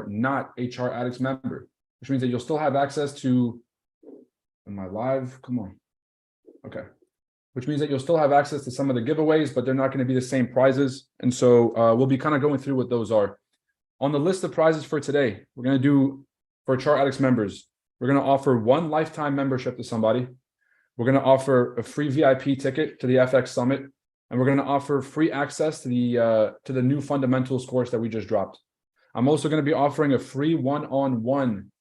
not a Chart Addicts member, which means that you'll still have access to, am I live? Come on. Okay. Which means that you'll still have access to some of the giveaways, but they're not going to be the same prizes. And so we'll be kind of going through what those are. On the list of prizes for today, we're going to do, for Chart Addicts members, we're going to offer 1 lifetime membership to somebody. We're going to offer a free VIP ticket to the FX Summit. And we're going to offer free access to the new fundamentals course that we just dropped. I'm also going to be offering a free one-on-one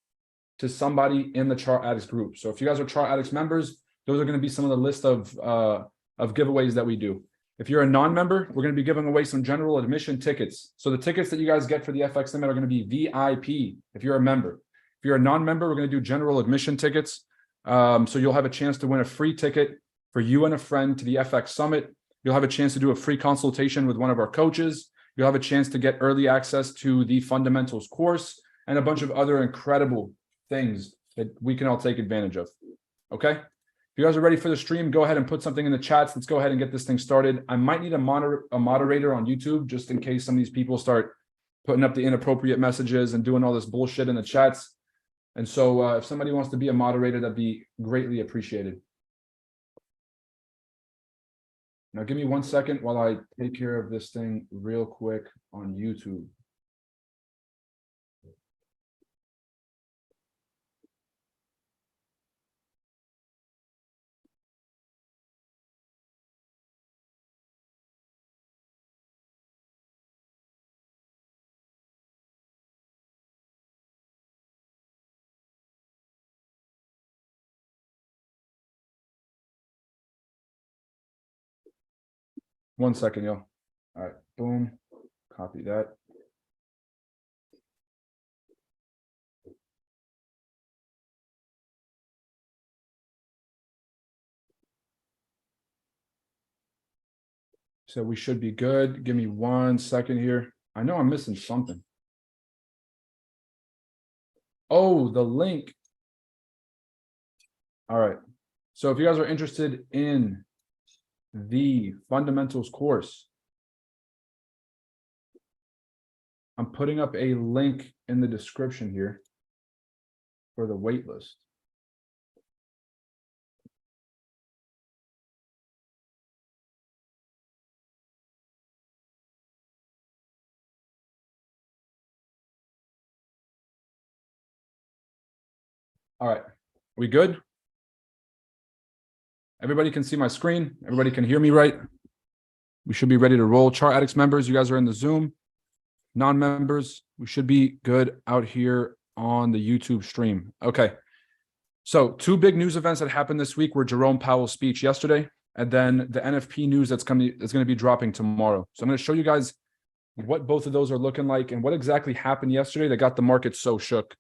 to somebody in the Chart Addicts group. So if you guys are Chart Addicts members, those are going to be some of the list of giveaways that we do. If you're a non-member, we're going to be giving away some general admission tickets. So the tickets that you guys get for the FX Summit are going to be VIP if you're a member. If you're a non-member, we're going to do general admission tickets. So you'll have a chance to win a free ticket for you and a friend to the FX Summit. You'll have a chance to do a free consultation with one of our coaches. You'll have a chance to get early access to the fundamentals course and a bunch of other incredible things that we can all take advantage of. Okay? If you guys are ready for the stream, go ahead and put something in the chats. Let's go ahead and get this thing started. I might need a moderator on YouTube just in case some of these people start putting up the inappropriate messages and doing all this bullshit in the chats. And so if somebody wants to be a moderator, that'd be greatly appreciated. Now, give me 1 second while I take care of this thing real quick on YouTube. One second, y'all. All right, boom, copy that. So we should be good. Give me 1 second here. I know I'm missing something. Oh, the link. All right. So if you guys are interested in the fundamentals course, I'm putting up a link in the description here for the waitlist. All right, we good? Everybody can see my screen. Everybody can hear me right? We should be ready to roll. Chart Addicts members, you guys are in the Zoom. Non-members, we should be good out here on the YouTube stream. Okay. So 2 big news events that happened this week were Jerome Powell's speech yesterday, and then the NFP news that's going to be dropping tomorrow. So I'm going to show you guys what both of those are looking like and what exactly happened yesterday that got the market so shook.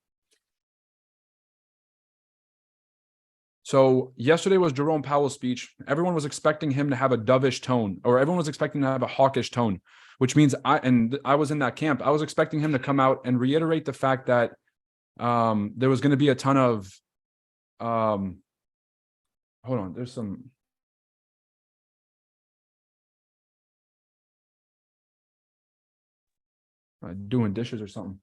So yesterday was Jerome Powell's speech. Everyone was expecting him to have a dovish tone, or everyone was expecting to have a hawkish tone, which means I was in that camp. I was expecting him to come out and reiterate the fact that there was going to be a ton of, hold on, there's some. Doing dishes or something.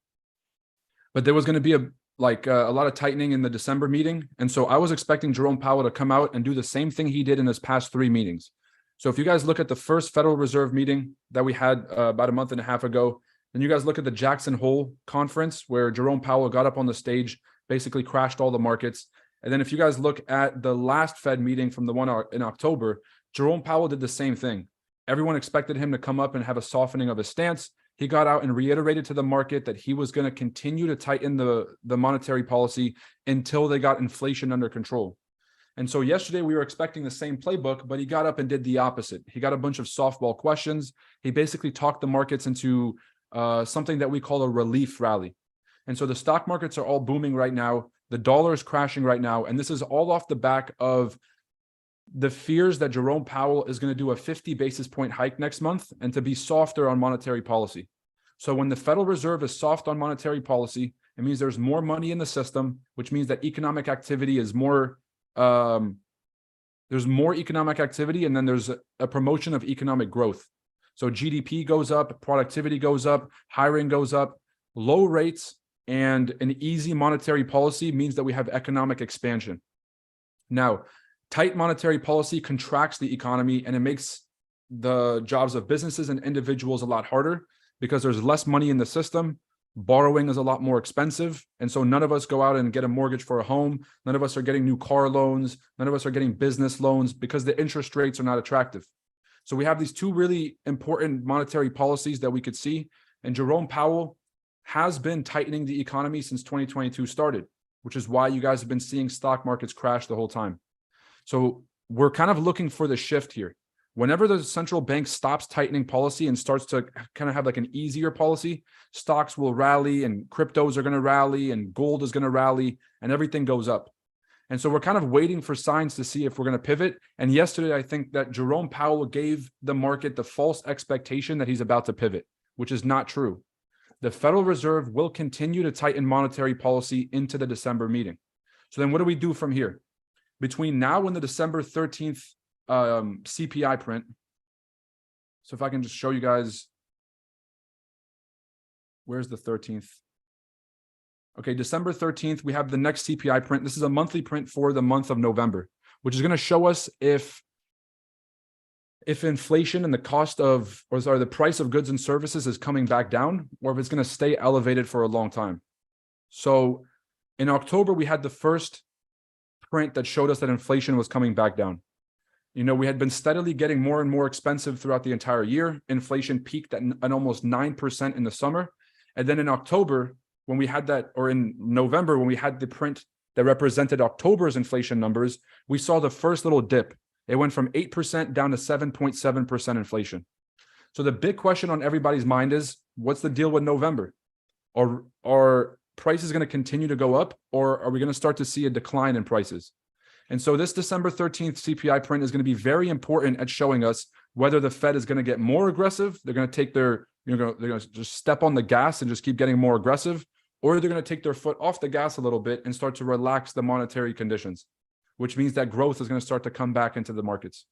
But there was going to be a lot of tightening in the December meeting. And so I was expecting Jerome Powell to come out and do the same thing he did in his past 3 meetings. So if you guys look at the first Federal Reserve meeting that we had about a month and a half ago, then you guys look at the Jackson Hole conference where Jerome Powell got up on the stage, basically crashed all the markets. And then if you guys look at the last Fed meeting from the one in October, Jerome Powell did the same thing. Everyone expected him to come up and have a softening of his stance. He got out and reiterated to the market that he was going to continue to tighten the monetary policy until they got inflation under control. And so yesterday we were expecting the same playbook, but he got up and did the opposite. He got a bunch of softball questions. He basically talked the markets into something that we call a relief rally. And so the stock markets are all booming right now. The dollar is crashing right now. And this is all off the back of the fears that Jerome Powell is going to do a 50 basis point hike next month and to be softer on monetary policy. So when the Federal Reserve is soft on monetary policy, it means there's more money in the system, which means that economic activity is more, there's more economic activity, and then there's a promotion of economic growth. So GDP goes up, productivity goes up, hiring goes up, low rates and an easy monetary policy means that we have economic expansion. Now, tight monetary policy contracts the economy and it makes the jobs of businesses and individuals a lot harder because there's less money in the system. Borrowing is a lot more expensive. And so none of us go out and get a mortgage for a home. None of us are getting new car loans. None of us are getting business loans because the interest rates are not attractive. So we have these two really important monetary policies that we could see. And Jerome Powell has been tightening the economy since 2022 started, which is why you guys have been seeing stock markets crash the whole time. So we're kind of looking for the shift here. Whenever the central bank stops tightening policy and starts to kind of have like an easier policy, stocks will rally and cryptos are going to rally and gold is going to rally and everything goes up. And so we're kind of waiting for signs to see if we're going to pivot. And yesterday, I think that Jerome Powell gave the market the false expectation that he's about to pivot, which is not true. The Federal Reserve will continue to tighten monetary policy into the December meeting. So then what do we do from here? Between now and the December 13th CPI print. So if I can just show you guys, where's the 13th? Okay, December 13th, we have the next CPI print. This is a monthly print for the month of November, which is going to show us if inflation and the the price of goods and services is coming back down, or if it's going to stay elevated for a long time. So in October, we had the first print that showed us that inflation was coming back down. You know, we had been steadily getting more and more expensive throughout the entire year. Inflation peaked at almost 9% in the summer. And then in October, when we had that, or in November, when we had the print that represented October's inflation numbers, we saw the first little dip. It went from 8% down to 7.7% inflation. So the big question on everybody's mind is, what's the deal with November? Are prices going to continue to go up, or are we going to start to see a decline in prices? And so this December 13th CPI print is going to be very important at showing us whether the Fed is going to get more aggressive. They're going to take they're going to just step on the gas and just keep getting more aggressive, or they're going to take their foot off the gas a little bit and start to relax the monetary conditions, which means that growth is going to start to come back into the markets.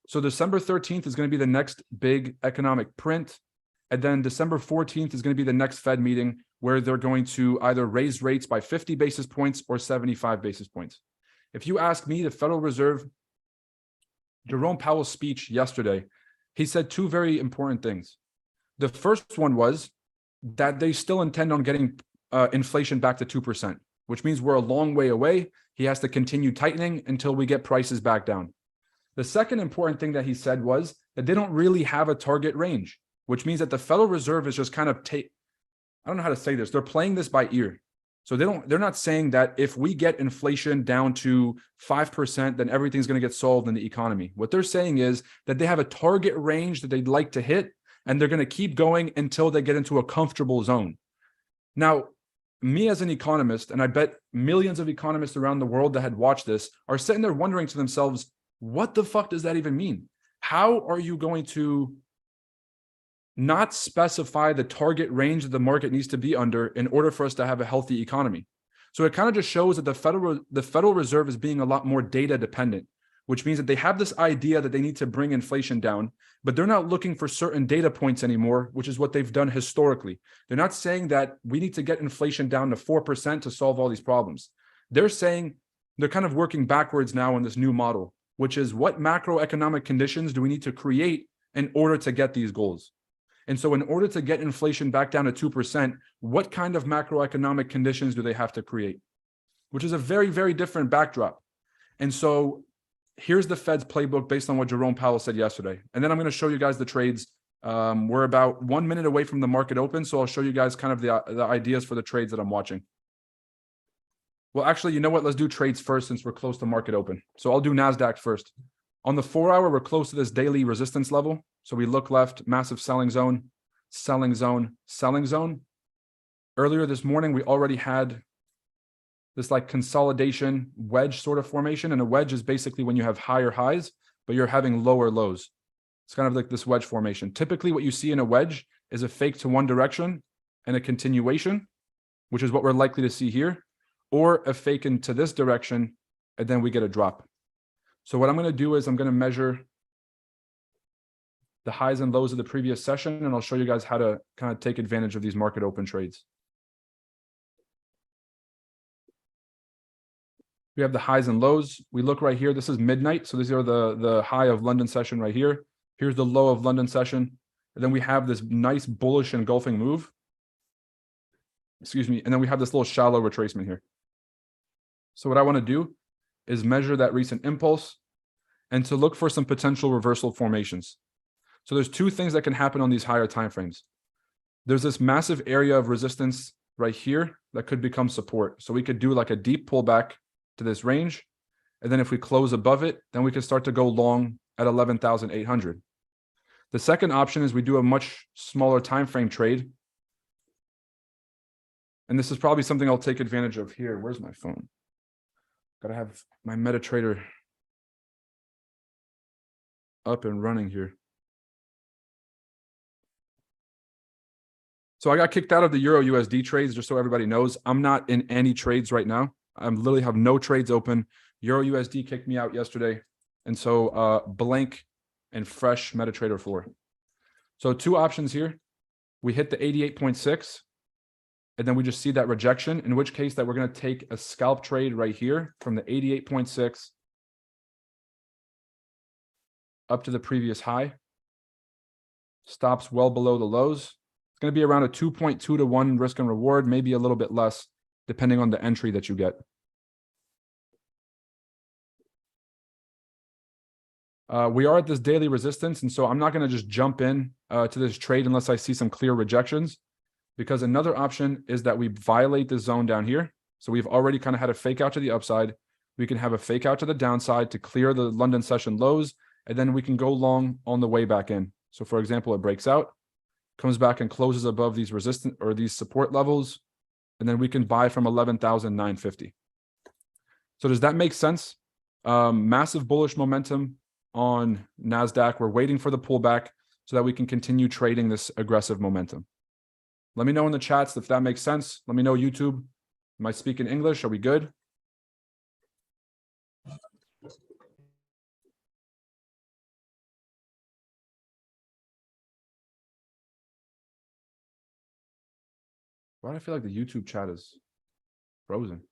So December 13th is going to be the next big economic print. And then December 14th is going to be the next Fed meeting where they're going to either raise rates by 50 basis points or 75 basis points. If you ask me, the Federal Reserve, Jerome Powell's speech yesterday, he said two very important things. The first one was that they still intend on getting inflation back to 2%, which means we're a long way away. He has to continue tightening until we get prices back down. The second important thing that he said was that they don't really have a target range, which means that the Federal Reserve is just kind of I don't know how to say this. They're playing this by ear. So they're not saying that if we get inflation down to 5%, then everything's going to get solved in the economy. What they're saying is that they have a target range that they'd like to hit, and they're going to keep going until they get into a comfortable zone. Now, me as an economist, and I bet millions of economists around the world that had watched this are sitting there wondering to themselves, what the fuck does that even mean? How are you going to not specify the target range that the market needs to be under in order for us to have a healthy economy? So it kind of just shows that the Federal Reserve is being a lot more data dependent, which means that they have this idea that they need to bring inflation down, but they're not looking for certain data points anymore, which is what they've done historically. They're not saying that we need to get inflation down to 4% to solve all these problems. They're saying they're kind of working backwards now in this new model, which is what macroeconomic conditions do we need to create in order to get these goals? And so in order to get inflation back down to 2%, what kind of macroeconomic conditions do they have to create? Which is a very, very different backdrop. And so here's the Fed's playbook based on what Jerome Powell said yesterday. And then I'm going to show you guys the trades. We're about 1 minute away from the market open, so I'll show you guys kind of the ideas for the trades that I'm watching. Well, actually, you know what? Let's do trades first since we're close to market open. So I'll do NASDAQ first. On the 4-hour, we're close to this daily resistance level. So we look left, massive selling zone, selling zone, selling zone. Earlier this morning, we already had this like consolidation wedge sort of formation. And a wedge is basically when you have higher highs, but you're having lower lows. It's kind of like this wedge formation. Typically what you see in a wedge is a fake to one direction and a continuation, which is what we're likely to see here, or a fake into this direction, and then we get a drop. So what I'm going to do is I'm going to measure the highs and lows of the previous session, and I'll show you guys how to kind of take advantage of these market open trades. We have the highs and lows. We look right here. This is midnight. So these are the high of London session right here. Here's the low of London session. And then we have this nice bullish engulfing move. Excuse me. And then we have this little shallow retracement here. So what I want to do is measure that recent impulse and to look for some potential reversal formations. So there's two things that can happen on these higher timeframes. There's this massive area of resistance right here that could become support. So we could do like a deep pullback to this range. And then if we close above it, then we can start to go long at 11,800. The second option is we do a much smaller time frame trade. And this is probably something I'll take advantage of here. Where's my phone? Gotta have my MetaTrader up and running here. So I got kicked out of the Euro USD trades, just so everybody knows. I'm not in any trades right now. I literally have no trades open. Euro USD kicked me out yesterday. And so blank and fresh MetaTrader 4. So two options here. We hit the 88.6, and then we just see that rejection, in which case that we're going to take a scalp trade right here from the 88.6 up to the previous high. Stops well below the lows. It's going to be around a 2.2 to 1 risk and reward, maybe a little bit less, depending on the entry that you get. We are at this daily resistance, and so I'm not going to just jump in to this trade unless I see some clear rejections, because another option is that we violate the zone down here. So we've already kind of had a fake out to the upside. We can have a fake out to the downside to clear the London session lows, and then we can go long on the way back in. So for example, it breaks out, comes back and closes above these resistance or these support levels, and then we can buy from 11,950. So does that make sense? Massive bullish momentum on NASDAQ. We're waiting for the pullback so that we can continue trading this aggressive momentum. Let me know in the chats if that makes sense. Let me know, YouTube. Am I speaking English? Are we good? Why do I feel like the YouTube chat is frozen?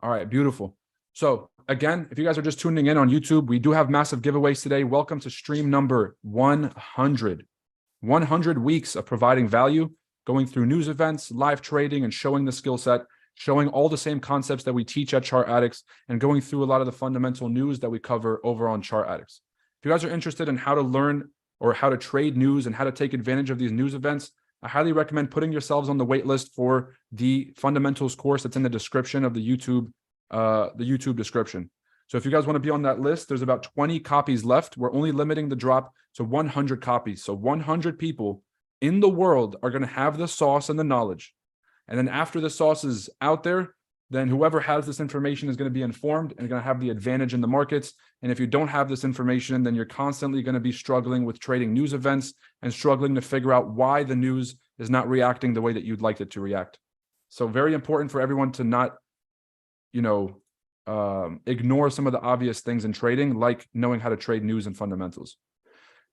All right, beautiful. So again, if you guys are just tuning in on YouTube, we do have massive giveaways today. Welcome to stream number 100. 100 weeks of providing value, going through news events, live trading, and showing the skill set, showing all the same concepts that we teach at Chart Addicts, and going through a lot of the fundamental news that we cover over on Chart Addicts. If you guys are interested in how to learn or how to trade news and how to take advantage of these news events, I highly recommend putting yourselves on the wait list for the fundamentals course that's in the description of the YouTube description. So if you guys want to be on that list, there's about 20 copies left. We're only limiting the drop to 100 copies. So 100 people in the world are going to have the sauce and the knowledge. And then after the sauce is out there, then whoever has this information is going to be informed and going to have the advantage in the markets. And if you don't have this information, then you're constantly going to be struggling with trading news events and struggling to figure out why the news is not reacting the way that you'd like it to react. So very important for everyone to not, ignore some of the obvious things in trading, like knowing how to trade news and fundamentals.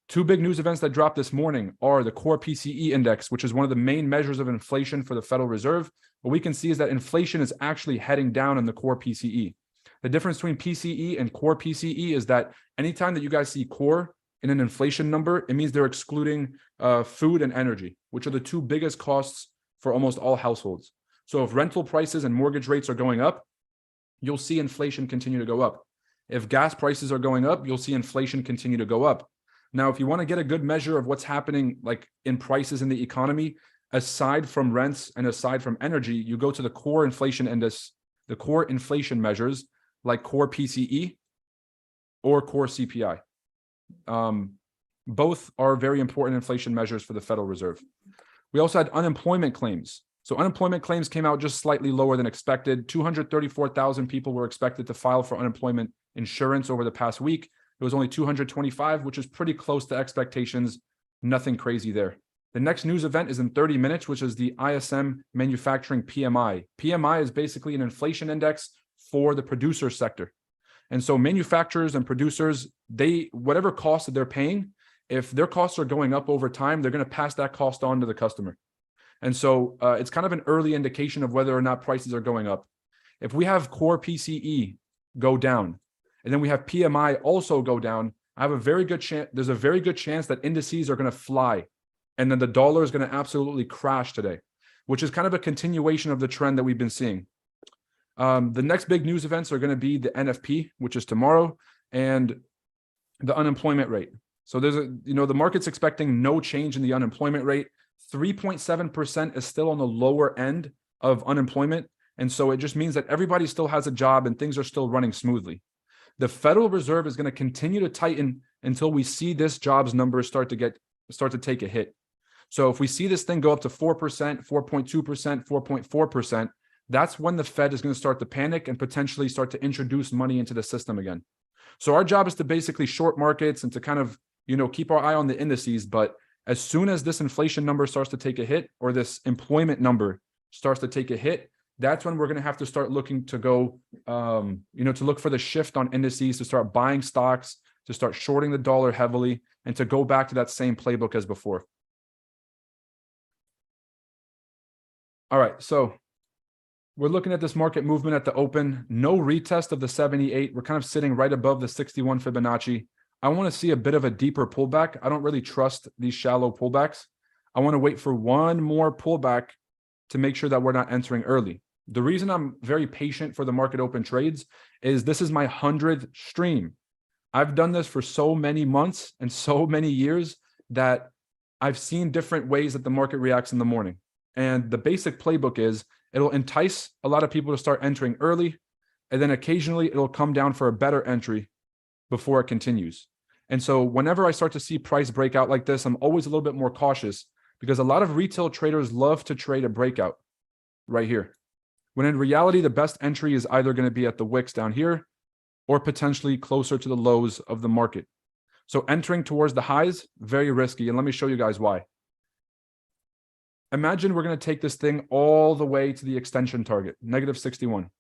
Two big news events that dropped this morning are the core PCE index, which is one of the main measures of inflation for the Federal Reserve. What we can see is that inflation is actually heading down in the core PCE. The difference between PCE and core PCE is that anytime that you guys see core in an inflation number, it means they're excluding food and energy, which are the two biggest costs for almost all households. So if rental prices and mortgage rates are going up, you'll see inflation continue to go up. If gas prices are going up, you'll see inflation continue to go up. Now, if you want to get a good measure of what's happening like in prices in the economy, aside from rents and aside from energy, you go to the core inflation index, the core inflation measures like core PCE or core CPI. Both are very important inflation measures for the Federal Reserve. We also had unemployment claims. So unemployment claims came out just slightly lower than expected. 234,000 people were expected to file for unemployment insurance over the past week. It was only 225, which is pretty close to expectations Nothing crazy there. The next news event is in 30 minutes, which is the ISM manufacturing PMI. PMI is basically an inflation index for the producer sector. And so manufacturers and producers, whatever cost that they're paying, if their costs are going up over time, they're going to pass that cost on to the customer. And so it's kind of an early indication of whether or not prices are going up. If we have core PCE go down, and then we have PMI also go down, I have a very good chance, there's a very good chance that indices are going to fly. And then the dollar is going to absolutely crash today, which is kind of a continuation of the trend that we've been seeing. The next big news events are going to be the NFP, which is tomorrow, and the unemployment rate. So there's the market's expecting no change in the unemployment rate. 3.7% is still on the lower end of unemployment. And so it just means that everybody still has a job and things are still running smoothly. The Federal Reserve is going to continue to tighten until we see this jobs number start to take a hit. So if we see this thing go up to 4%, 4.2%, 4.4%, that's when the Fed is going to start to panic and potentially start to introduce money into the system again. So our job is to basically short markets and to kind of, keep our eye on the indices. But as soon as this inflation number starts to take a hit, or this employment number starts to take a hit, that's when we're going to have to start looking to go, to look for the shift on indices, to start buying stocks, to start shorting the dollar heavily, and to go back to that same playbook as before. All right, so we're looking at this market movement at the open. No retest of the 78. We're kind of sitting right above the 61 Fibonacci. I want to see a bit of a deeper pullback. I don't really trust these shallow pullbacks. I want to wait for one more pullback to make sure that we're not entering early. The reason I'm very patient for the market open trades is this is my 100th stream. I've done this for so many months and so many years that I've seen different ways that the market reacts in the morning. And the basic playbook is it'll entice a lot of people to start entering early, and then occasionally it'll come down for a better entry before it continues. And so whenever I start to see price breakout like this, I'm always a little bit more cautious, because a lot of retail traders love to trade a breakout right here, when in reality, the best entry is either going to be at the wicks down here or potentially closer to the lows of the market. So entering towards the highs, very risky. And let me show you guys why. Imagine we're going to take this thing all the way to the extension target, -61.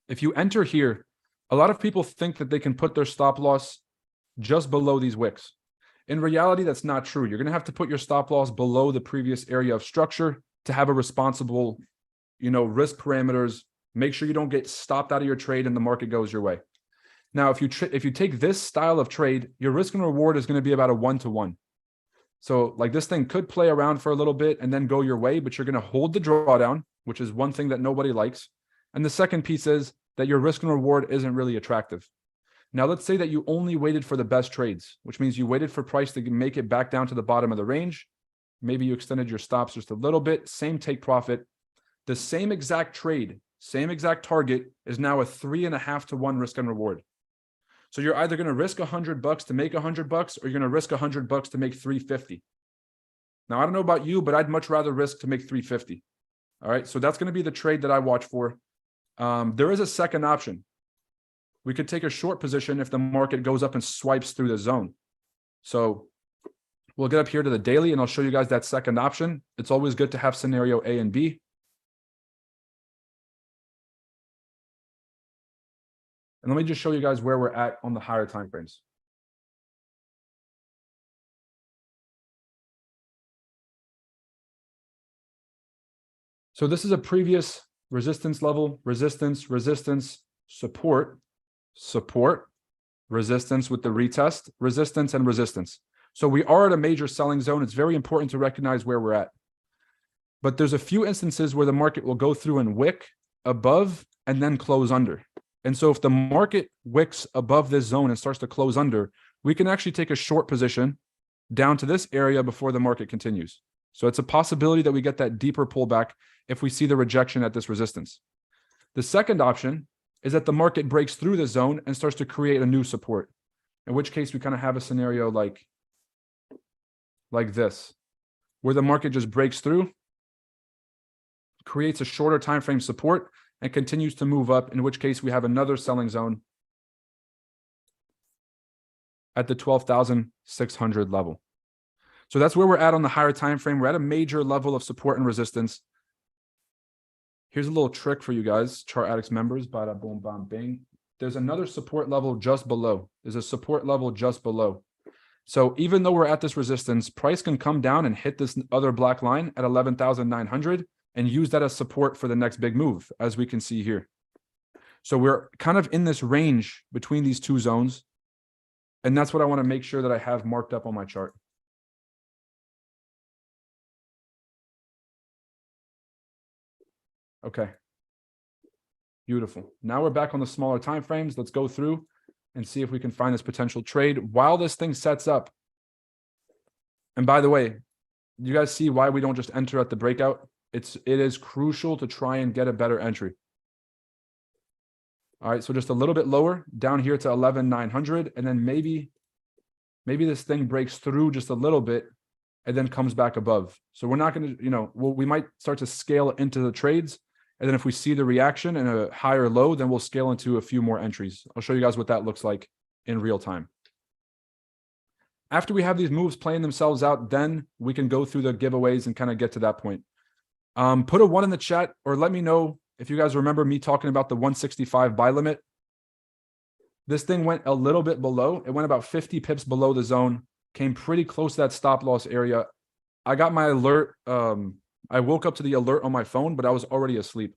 If you enter here, a lot of people think that they can put their stop loss just below these wicks. In reality, that's not true. You're going to have to put your stop loss below the previous area of structure to have a responsible, risk parameters. Make sure you don't get stopped out of your trade and the market goes your way. Now, if you take this style of trade, your risk and reward is going to be about a 1-to-1. So like this thing could play around for a little bit and then go your way, but you're going to hold the drawdown, which is one thing that nobody likes. And the second piece is that your risk and reward isn't really attractive. Now, let's say that you only waited for the best trades, which means you waited for price to make it back down to the bottom of the range. Maybe you extended your stops just a little bit, same take profit. The same exact trade, same exact target is now a 3.5-to-1 risk and reward. So you're either going to risk $100 to make $100, or you're going to risk $100 to make $350. Now, I don't know about you, but I'd much rather risk to make $350. All right, so that's going to be the trade that I watch for. There is a second option. We could take a short position if the market goes up and swipes through the zone. So we'll get up here to the daily and I'll show you guys that second option. It's always good to have scenario A and B. And let me just show you guys where we're at on the higher time frames. So this is a previous resistance level, resistance, resistance, support, support, resistance with the retest, resistance, and resistance. So we are at a major selling zone. It's very important to recognize where we're at. But there's a few instances where the market will go through and wick above and then close under. And so if the market wicks above this zone and starts to close under, we can actually take a short position down to this area before the market continues. So it's a possibility that we get that deeper pullback if we see the rejection at this resistance. The second option is that the market breaks through the zone and starts to create a new support, in which case we kind of have a scenario like this, where the market just breaks through, creates a shorter time frame support, and continues to move up, in which case we have another selling zone at the 12,600 level. So that's where we're at on the higher time frame. We're at a major level of support and resistance. Here's a little trick for you guys, Chart Addicts members. Bada boom, bam, bing. There's another support level just below. There's a support level just below. So even though we're at this resistance, price can come down and hit this other black line at 11,900 and use that as support for the next big move, as we can see here. So we're kind of in this range between these two zones. And that's what I want to make sure that I have marked up on my chart. Okay. Beautiful. Now we're back on the smaller time frames. Let's go through and see if we can find this potential trade while this thing sets up. And by the way, you guys see why we don't just enter at the breakout? It is crucial to try and get a better entry. All right, so just a little bit lower down here to 11,900, and then maybe this thing breaks through just a little bit and then comes back above. So we're not going to, we might start to scale into the trades. And then if we see the reaction and a higher low, then we'll scale into a few more entries. I'll show you guys what that looks like in real time. After we have these moves playing themselves out, then we can go through the giveaways and kind of get to that point. Put a 1 in the chat, or let me know if you guys remember me talking about the 165 buy limit. This thing went a little bit below. It went about 50 pips below the zone, came pretty close to that stop loss area. I got my alert. I woke up to the alert on my phone, but I was already asleep.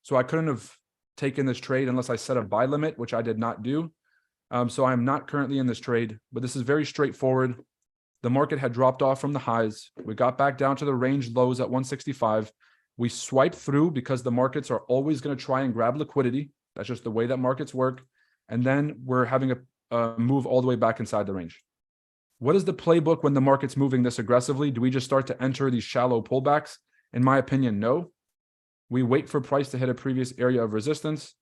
So I couldn't have taken this trade unless I set a buy limit, which I did not do. So I'm not currently in this trade, but this is very straightforward. The market had dropped off from the highs. We got back down to the range lows at 165. We swiped through because the markets are always going to try and grab liquidity. That's just the way that markets work. And then we're having a move all the way back inside the range. What is the playbook when the market's moving this aggressively? Do we just start to enter these shallow pullbacks? In my opinion, no. We wait for price to hit a previous area of resistance.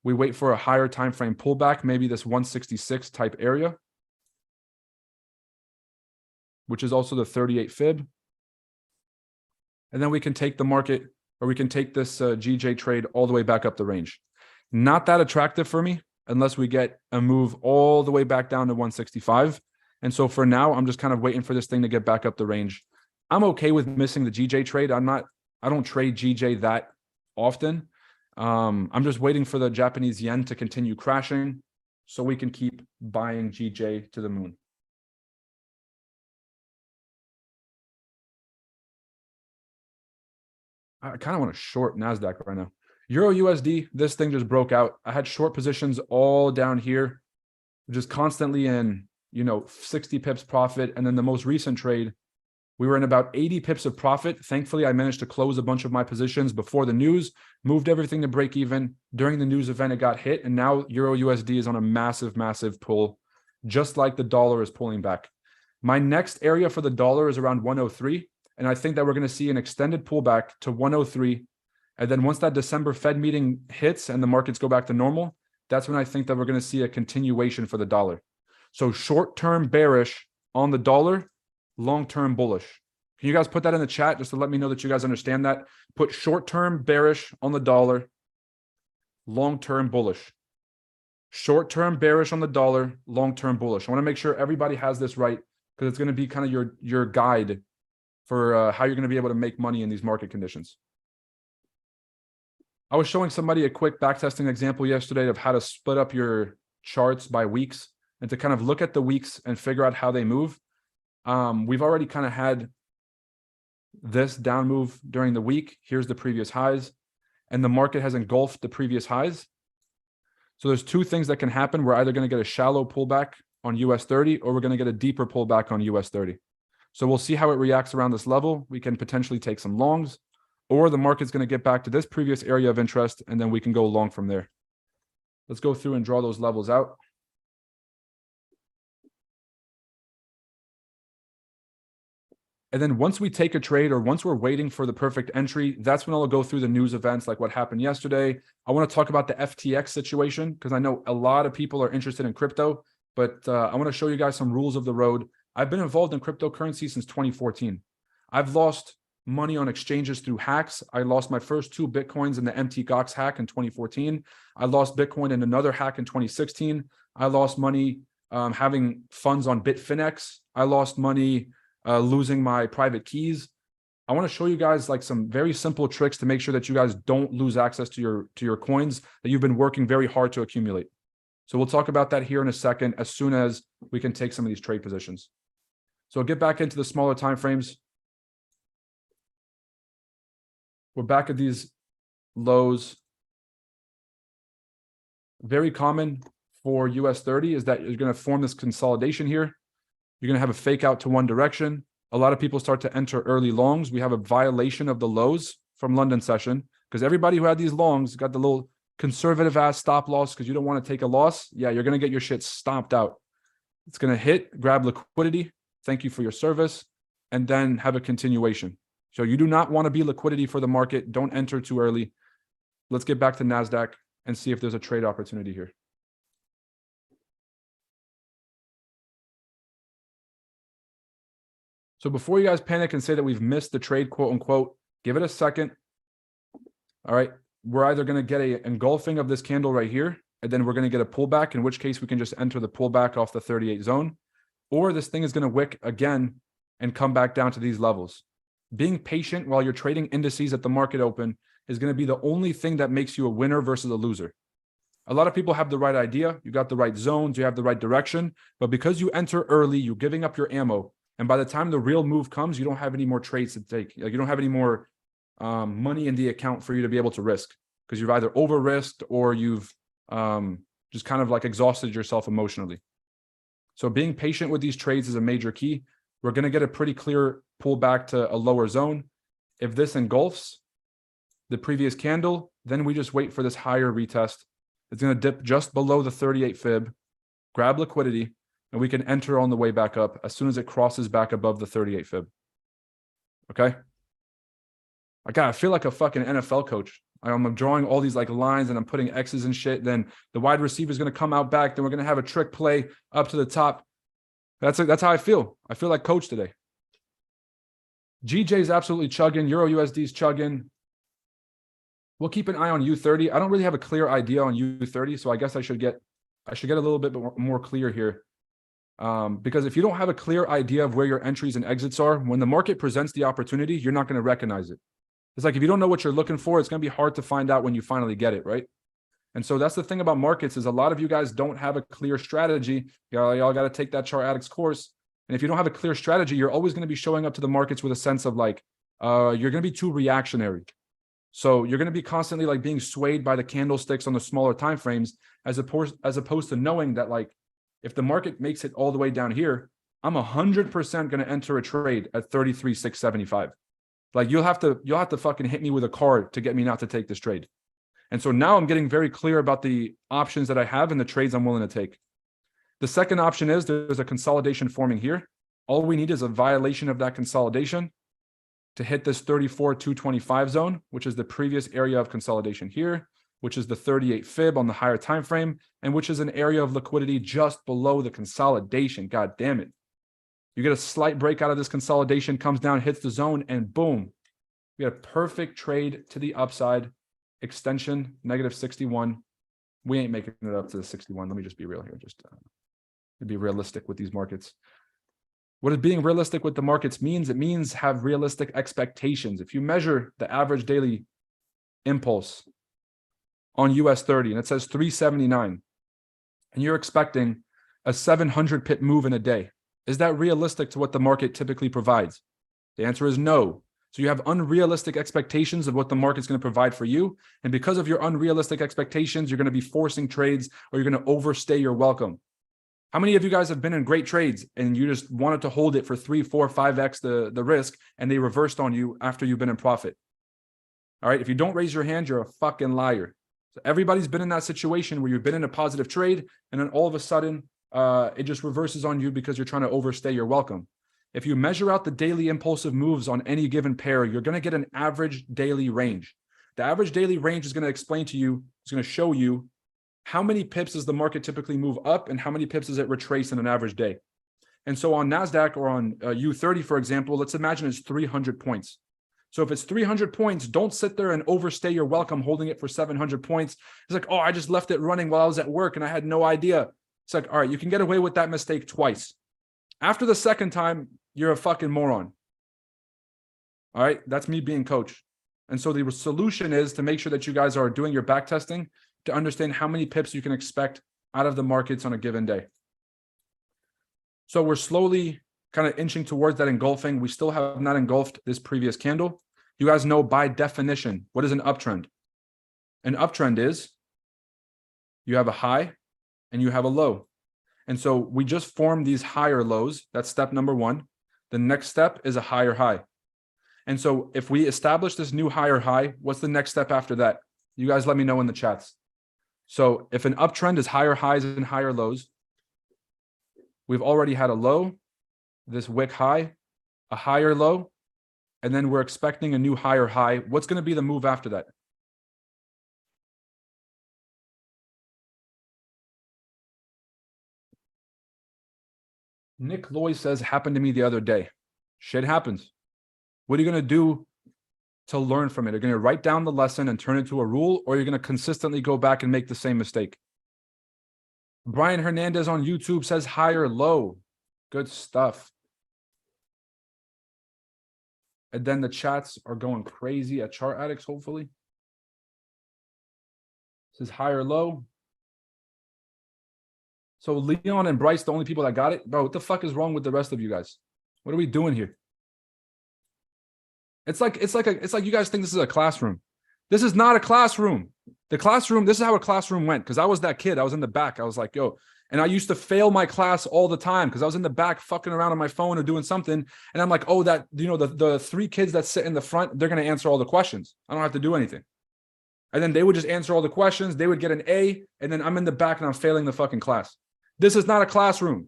We wait for a higher time frame pullback, maybe this 166 type area, which is also the 38 fib. And then we can take the market, or we can take this GJ trade all the way back up the range. Not that attractive for me unless we get a move all the way back down to 165. And so for now, I'm just kind of waiting for this thing to get back up the range. I'm okay with missing the GJ trade. I don't trade GJ that often. I'm just waiting for the Japanese yen to continue crashing so we can keep buying GJ to the moon. I kind of want to short NASDAQ right now. Euro USD, this thing just broke out. I had short positions all down here, just constantly in, 60 pips profit. And then the most recent trade, we were in about 80 pips of profit. Thankfully, I managed to close a bunch of my positions before the news, moved everything to break even. During the news event, it got hit. And now Euro USD is on a massive, massive pull, just like the dollar is pulling back. My next area for the dollar is around 103. And I think that we're going to see an extended pullback to 103. And then once that December Fed meeting hits and the markets go back to normal, that's when I think that we're going to see a continuation for the dollar. So short-term bearish on the dollar, long-term bullish. Can you guys put that in the chat just to let me know that you guys understand that? Put short-term bearish on the dollar, long-term bullish. Short-term bearish on the dollar, long-term bullish. I want to make sure everybody has this right because it's going to be kind of your guide for how you're going to be able to make money in these market conditions. I was showing somebody a quick backtesting example yesterday of how to split up your charts by weeks and to kind of look at the weeks and figure out how they move. We've already kind of had this down move during the week. Here's the previous highs, and the market has engulfed the previous highs. So there's two things that can happen. We're either going to get a shallow pullback on US 30 or we're going to get a deeper pullback on US 30. So we'll see how it reacts around this level. We can potentially take some longs, or the market's going to get back to this previous area of interest, and then we can go long from there. Let's go through and draw those levels out. And then once we take a trade or once we're waiting for the perfect entry, that's when I'll go through the news events like what happened yesterday. I want to talk about the FTX situation because I know a lot of people are interested in crypto, but I want to show you guys some rules of the road. I've been involved in cryptocurrency since 2014. I've lost money on exchanges through hacks. I lost my first 2 Bitcoins in the MT Gox hack in 2014. I lost Bitcoin in another hack in 2016. I lost money having funds on Bitfinex. I lost money losing my private keys. I want to show you guys like some very simple tricks to make sure that you guys don't lose access to your coins that you've been working very hard to accumulate. So we'll talk about that here in a second as soon as we can take some of these trade positions. So get back into the smaller time frames. We're back at these lows. Very common for US 30 is that you're going to form this consolidation here. You're going to have a fake out to one direction. A lot of people start to enter early longs. We have a violation of the lows from London session because everybody who had these longs got the little conservative ass stop loss because you don't want to take a loss. Yeah, you're going to get your shit stomped out. It's going to hit, grab liquidity. Thank you for your service. And then have a continuation. So you do not want to be liquidity for the market. Don't enter too early. Let's get back to NASDAQ and see if there's a trade opportunity here. So before you guys panic and say that we've missed the trade, quote unquote, give it a second. All right. We're either going to get an engulfing of this candle right here, and then we're going to get a pullback, in which case we can just enter the pullback off the 38 zone, or this thing is going to wick again and come back down to these levels. Being patient while you're trading indices at the market open is going to be the only thing that makes you a winner versus a loser. A lot of people have the right idea. You got the right zones. You have the right direction. But because you enter early, you're giving up your ammo. And by the time the real move comes, you don't have any more trades to take. Like you don't have any more money in the account for you to be able to risk because you've either over risked or you've just kind of like exhausted yourself emotionally. So being patient with these trades is a major key. We're going to get a pretty clear pullback to a lower zone. If this engulfs the previous candle, then we just wait for this higher retest. It's going to dip just below the 38 fib, grab liquidity, and we can enter on the way back up as soon as it crosses back above the 38 fib. Okay? I feel like a fucking NFL coach. I'm drawing all these like lines and I'm putting X's and shit. Then the wide receiver is going to come out back. Then we're going to have a trick play up to the top. That's how I feel. I feel like coach today. GJ is absolutely chugging. Euro USD is chugging. We'll keep an eye on U30. I don't really have a clear idea on U30, so I guess I should get a little bit more clear here. Because if you don't have a clear idea of where your entries and exits are, when the market presents the opportunity, you're not going to recognize it. It's like if you don't know what you're looking for, it's going to be hard to find out when you finally get it, right? And so that's the thing about markets is a lot of you guys don't have a clear strategy. Y'all got to take that Chart Addicts course. And if you don't have a clear strategy, you're always going to be showing up to the markets with a sense of like, you're going to be too reactionary. So you're going to be constantly like being swayed by the candlesticks on the smaller time frames, as opposed to knowing that like, if the market makes it all the way down here, I'm 100% going to enter a trade at 33,675. Like you'll have to fucking hit me with a card to get me not to take this trade. And so now I'm getting very clear about the options that I have and the trades I'm willing to take. The second option is there's a consolidation forming here. All we need is a violation of that consolidation to hit this 34,225 zone, which is the previous area of consolidation here, which is the 38 fib on the higher time frame, and which is an area of liquidity just below the consolidation. God damn it. You get a slight break out of this consolidation, comes down, hits the zone, and boom. We get a perfect trade to the upside. Extension, negative 61. We ain't making it up to the 61. Let me just be real here. Just to be realistic with these markets. What does being realistic with the markets means? It means have realistic expectations. If you measure the average daily impulse on US 30 and it says 379 and you're expecting a 700 pip move in a day, is that realistic to what the market typically provides? The answer is no. So you have unrealistic expectations of what the market's going to provide for you. And because of your unrealistic expectations, you're going to be forcing trades or you're going to overstay your welcome. How many of you guys have been in great trades and you just wanted to hold it for 3, 4, 5x the risk and they reversed on you after you've been in profit? All right. If you don't raise your hand, you're a fucking liar. So everybody's been in that situation where you've been in a positive trade and then all of a sudden it just reverses on you because you're trying to overstay your welcome. If you measure out the daily impulsive moves on any given pair, you're going to get an average daily range. The average daily range is going to explain to you, it's going to show you how many pips does the market typically move up and how many pips does it retrace in an average day. And so on NASDAQ or on U30, for example, let's imagine it's 300 points. So if it's 300 points, don't sit there and overstay your welcome holding it for 700 points. It's like, oh, I just left it running while I was at work and I had no idea. It's like, all right, you can get away with that mistake twice. After the second time, you're a fucking moron. All right, that's me being coach. And so the solution is to make sure that you guys are doing your back testing to understand how many pips you can expect out of the markets on a given day. So we're slowly kind of inching towards that engulfing. We still have not engulfed this previous candle. You guys know by definition, what is an uptrend? An uptrend is you have a high and you have a low. And so we just formed these higher lows. That's step number one. The next step is a higher high. And so if we establish this new higher high, what's the next step after that? You guys let me know in the chats. So if an uptrend is higher highs and higher lows, we've already had a low, this wick high, a higher low, and then we're expecting a new higher high. What's going to be the move after that? Nick Loy says, happened to me the other day. Shit happens. What are you going to do to learn from it? Are you going to write down the lesson and turn it into a rule, or you're going to consistently go back and make the same mistake? Brian Hernandez on YouTube says higher low. Good stuff. And then the chats are going crazy at Chart Addicts, hopefully. It says higher low. So Leon and Bryce, the only people that got it. Bro, what the fuck is wrong with the rest of you guys? What are we doing here? It's like you guys think this is a classroom. This is not a classroom. The classroom, this is how a classroom went. Because I was that kid. I was in the back. I was like, yo. And I used to fail my class all the time because I was in the back fucking around on my phone or doing something. And I'm like, oh, that, you know, the three kids that sit in the front, they're going to answer all the questions. I don't have to do anything. And then they would just answer all the questions. They would get an A. And then I'm in the back and I'm failing the fucking class. This is not a classroom,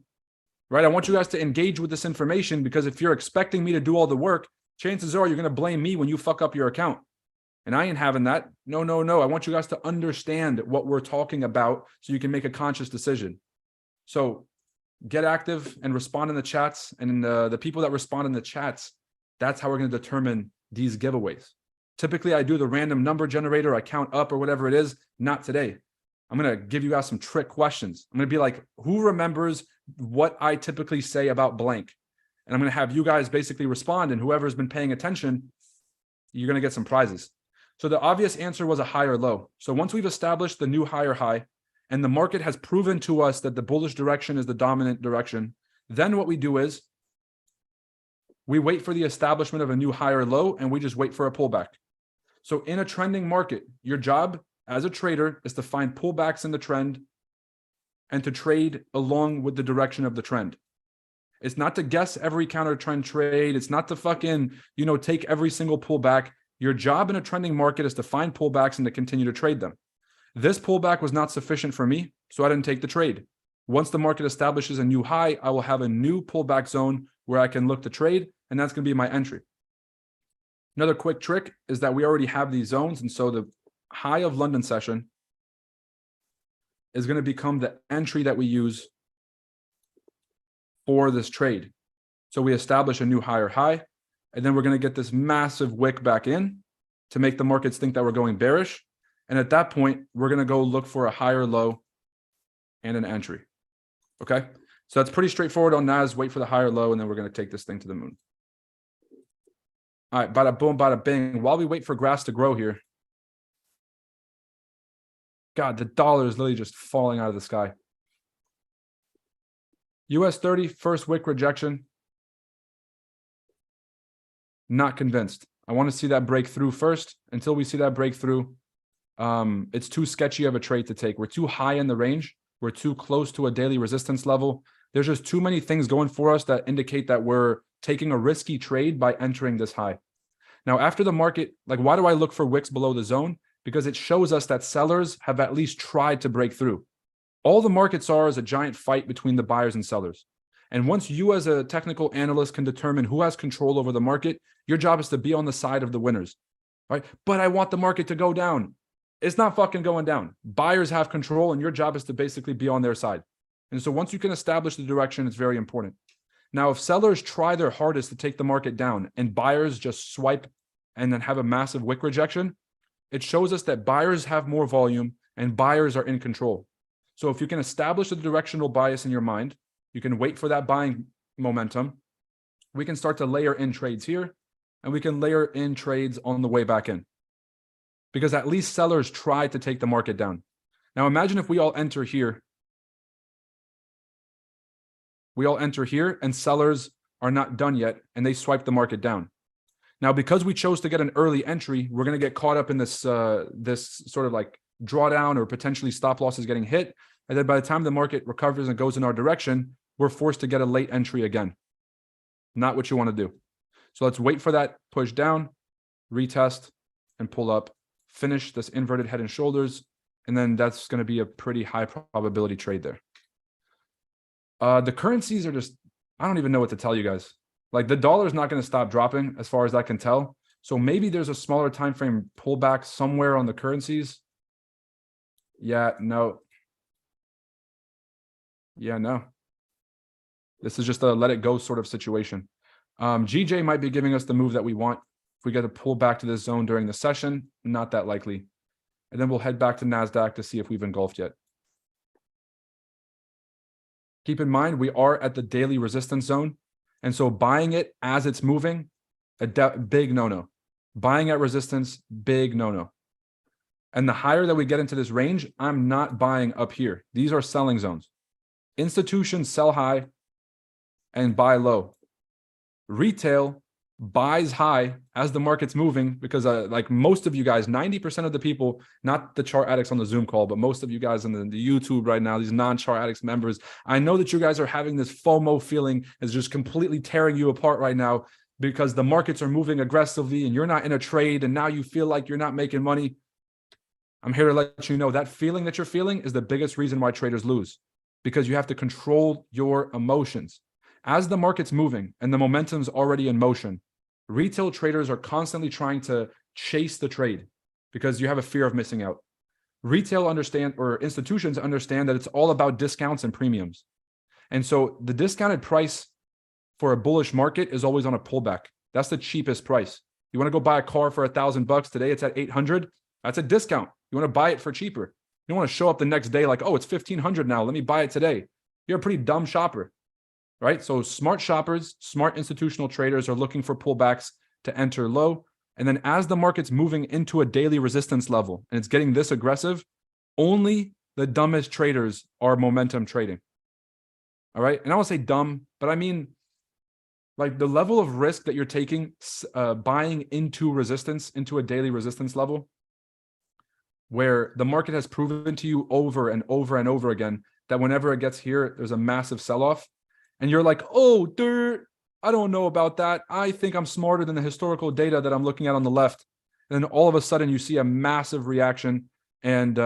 right? I want you guys to engage with this information, because if you're expecting me to do all the work, chances are you're going to blame me when you fuck up your account. And I ain't having that. No. I want you guys to understand what we're talking about so you can make a conscious decision. So get active and respond in the chats. And the people that respond in the chats, that's how we're going to determine these giveaways. Typically, I do the random number generator. I count up or whatever it is. Not today. I'm going to give you guys some trick questions. I'm going to be like, who remembers what I typically say about blank? And I'm going to have you guys basically respond, and whoever's been paying attention, you're going to get some prizes. So the obvious answer was a higher low. So once we've established the new higher high and the market has proven to us that the bullish direction is the dominant direction, then what we do is we wait for the establishment of a new higher low, and we just wait for a pullback. So in a trending market, your job as a trader is to find pullbacks in the trend and to trade along with the direction of the trend. It's not to guess every counter trend trade. It's not to fucking, take every single pullback. Your job in a trending market is to find pullbacks and to continue to trade them. This pullback was not sufficient for me, so I didn't take the trade. Once the market establishes a new high, I will have a new pullback zone where I can look to trade, and that's going to be my entry. Another quick trick is that we already have these zones, and so the high of London session is going to become the entry that we use for this trade. So we establish a new higher high, and then we're going to get this massive wick back in to make the markets think that we're going bearish. And at that point, we're going to go look for a higher low and an entry. Okay. So that's pretty straightforward on NAS. Wait for the higher low, and then we're going to take this thing to the moon. All right. Bada boom, bada bing. While we wait for grass to grow here, God, the dollar is literally just falling out of the sky. US 30, first wick rejection. Not convinced. I want to see that breakthrough first. Until we see that breakthrough, it's too sketchy of a trade to take. We're too high in the range. We're too close to a daily resistance level. There's just too many things going for us that indicate that we're taking a risky trade by entering this high. Now, after the market, why do I look for wicks below the zone? Because it shows us that sellers have at least tried to break through. All the markets are is a giant fight between the buyers and sellers. And once you as a technical analyst can determine who has control over the market, your job is to be on the side of the winners, right? But I want the market to go down. It's not fucking going down. Buyers have control, and your job is to basically be on their side. And so once you can establish the direction, it's very important. Now, if sellers try their hardest to take the market down and buyers just swipe and then have a massive wick rejection, it shows us that buyers have more volume and buyers are in control. So if you can establish a directional bias in your mind, you can wait for that buying momentum. We can start to layer in trades here, and we can layer in trades on the way back in, because at least sellers try to take the market down. Now imagine if we all enter here. We all enter here and sellers are not done yet and they swipe the market down. Now, because we chose to get an early entry, we're going to get caught up in this this sort of like drawdown, or potentially stop losses getting hit. And then by the time the market recovers and goes in our direction, we're forced to get a late entry again. Not what you want to do. So let's wait for that push down, retest, and pull up, finish this inverted head and shoulders. And then that's going to be a pretty high probability trade there. The currencies are just, I don't even know what to tell you guys. Like the dollar is not going to stop dropping as far as I can tell. So maybe there's a smaller time frame pullback somewhere on the currencies. Yeah, no. Yeah, no. This is just a let it go sort of situation. GJ might be giving us the move that we want. If we get to pull back to this zone during the session, not that likely. And then we'll head back to NASDAQ to see if we've engulfed yet. Keep in mind, we are at the daily resistance zone. And so buying it as it's moving, a big no-no. Buying at resistance, big no-no. And the higher that we get into this range, I'm not buying up here. These are selling zones. Institutions sell high and buy low. Retail buys high as the market's moving, because like most of you guys, 90% of the people, not the Chart Addicts on the Zoom call, but most of you guys on the YouTube right now, these non-Chart Addicts members, I know that you guys are having this FOMO feeling is just completely tearing you apart right now, because the markets are moving aggressively and you're not in a trade and now you feel like you're not making money. I'm here to let you know that feeling that you're feeling is the biggest reason why traders lose, because you have to control your emotions. As the market's moving and the momentum's already in motion, retail traders are constantly trying to chase the trade because you have a fear of missing out. Retail understand, or institutions understand, that it's all about discounts and premiums. And so the discounted price for a bullish market is always on a pullback. That's the cheapest price. You want to go buy a car for $1,000 today, it's at 800. That's a discount. You want to buy it for cheaper. You don't want to show up the next day like, oh, it's 1,500 now, let me buy it today. You're a pretty dumb shopper. Right? So smart shoppers, smart institutional traders are looking for pullbacks to enter low. And then as the market's moving into a daily resistance level and it's getting this aggressive, only the dumbest traders are momentum trading. All right. And I won't say dumb, but I mean like the level of risk that you're taking buying into resistance, into a daily resistance level, where the market has proven to you over and over and over again that whenever it gets here, there's a massive sell-off. And you're like, oh, dude, I don't know about that. I think I'm smarter than the historical data that I'm looking at on the left. And then all of a sudden you see a massive reaction, and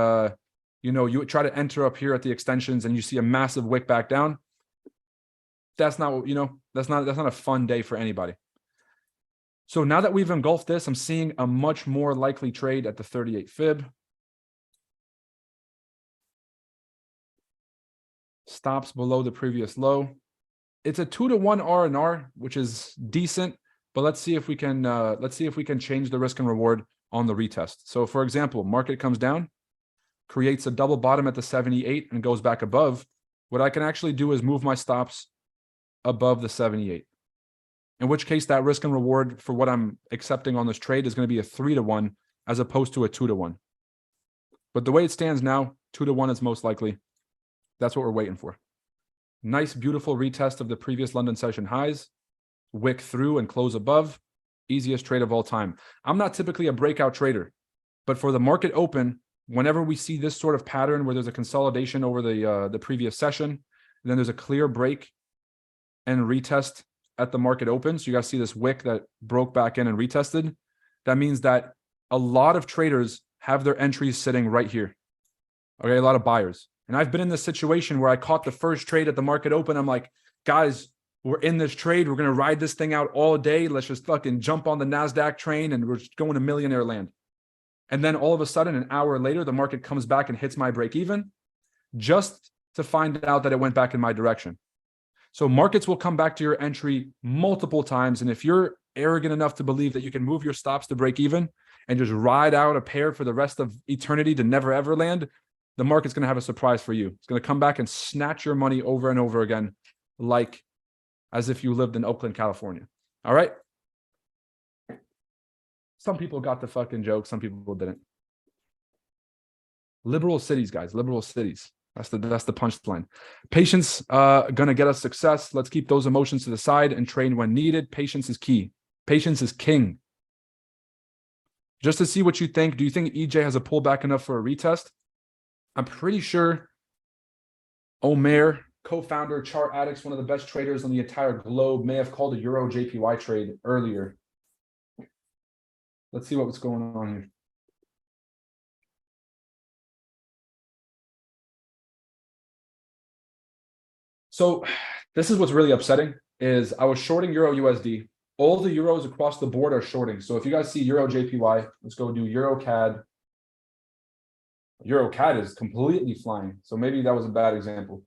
you try to enter up here at the extensions and you see a massive wick back down. That's not what, that's not a fun day for anybody. So now that we've engulfed this, I'm seeing a much more likely trade at the 38 fib. Stops below the previous low. It's a 2-to-1 R&R, which is decent, but let's see if we can change the risk and reward on the retest. So for example, market comes down, creates a double bottom at the 78 and goes back above. What I can actually do is move my stops above the 78. In which case that risk and reward for what I'm accepting on this trade is going to be a 3-to-1 as opposed to a 2-to-1. But the way it stands now, 2-to-1 is most likely. That's what we're waiting for. Nice, beautiful retest of the previous London session highs, wick through and close above. Easiest trade of all time. I'm not typically a breakout trader, but for the market open, whenever we see this sort of pattern where there's a consolidation over the previous session, and then there's a clear break and retest at the market open. So you guys see this wick that broke back in and retested. That means that a lot of traders have their entries sitting right here. Okay, a lot of buyers. And I've been in this situation where I caught the first trade at the market open. I'm like, guys, we're in this trade. We're going to ride this thing out all day. Let's just fucking jump on the NASDAQ train and we're just going to millionaire land. And then all of a sudden, an hour later, the market comes back and hits my break even just to find out that it went back in my direction. So markets will come back to your entry multiple times. And if you're arrogant enough to believe that you can move your stops to break even and just ride out a pair for the rest of eternity to never ever land, the market's going to have a surprise for you. It's going to come back and snatch your money over and over again, like as if you lived in Oakland, California. All right. Some people got the fucking joke. Some people didn't. Liberal cities, guys. Liberal cities. That's the punchline. Patience gonna get us success. Let's keep those emotions to the side and train when needed. Patience is key. Patience is king. Just to see what you think. Do you think EJ has a pullback enough for a retest? I'm pretty sure Omer, co-founder, Chart Addicts, one of the best traders on the entire globe, may have called a Euro JPY trade earlier. Let's see what's going on here. So this is what's really upsetting is I was shorting Euro USD. All the Euros across the board are shorting. So if you guys see Euro JPY, let's go do Euro CAD. Euro CAD is completely flying. So maybe that was a bad example.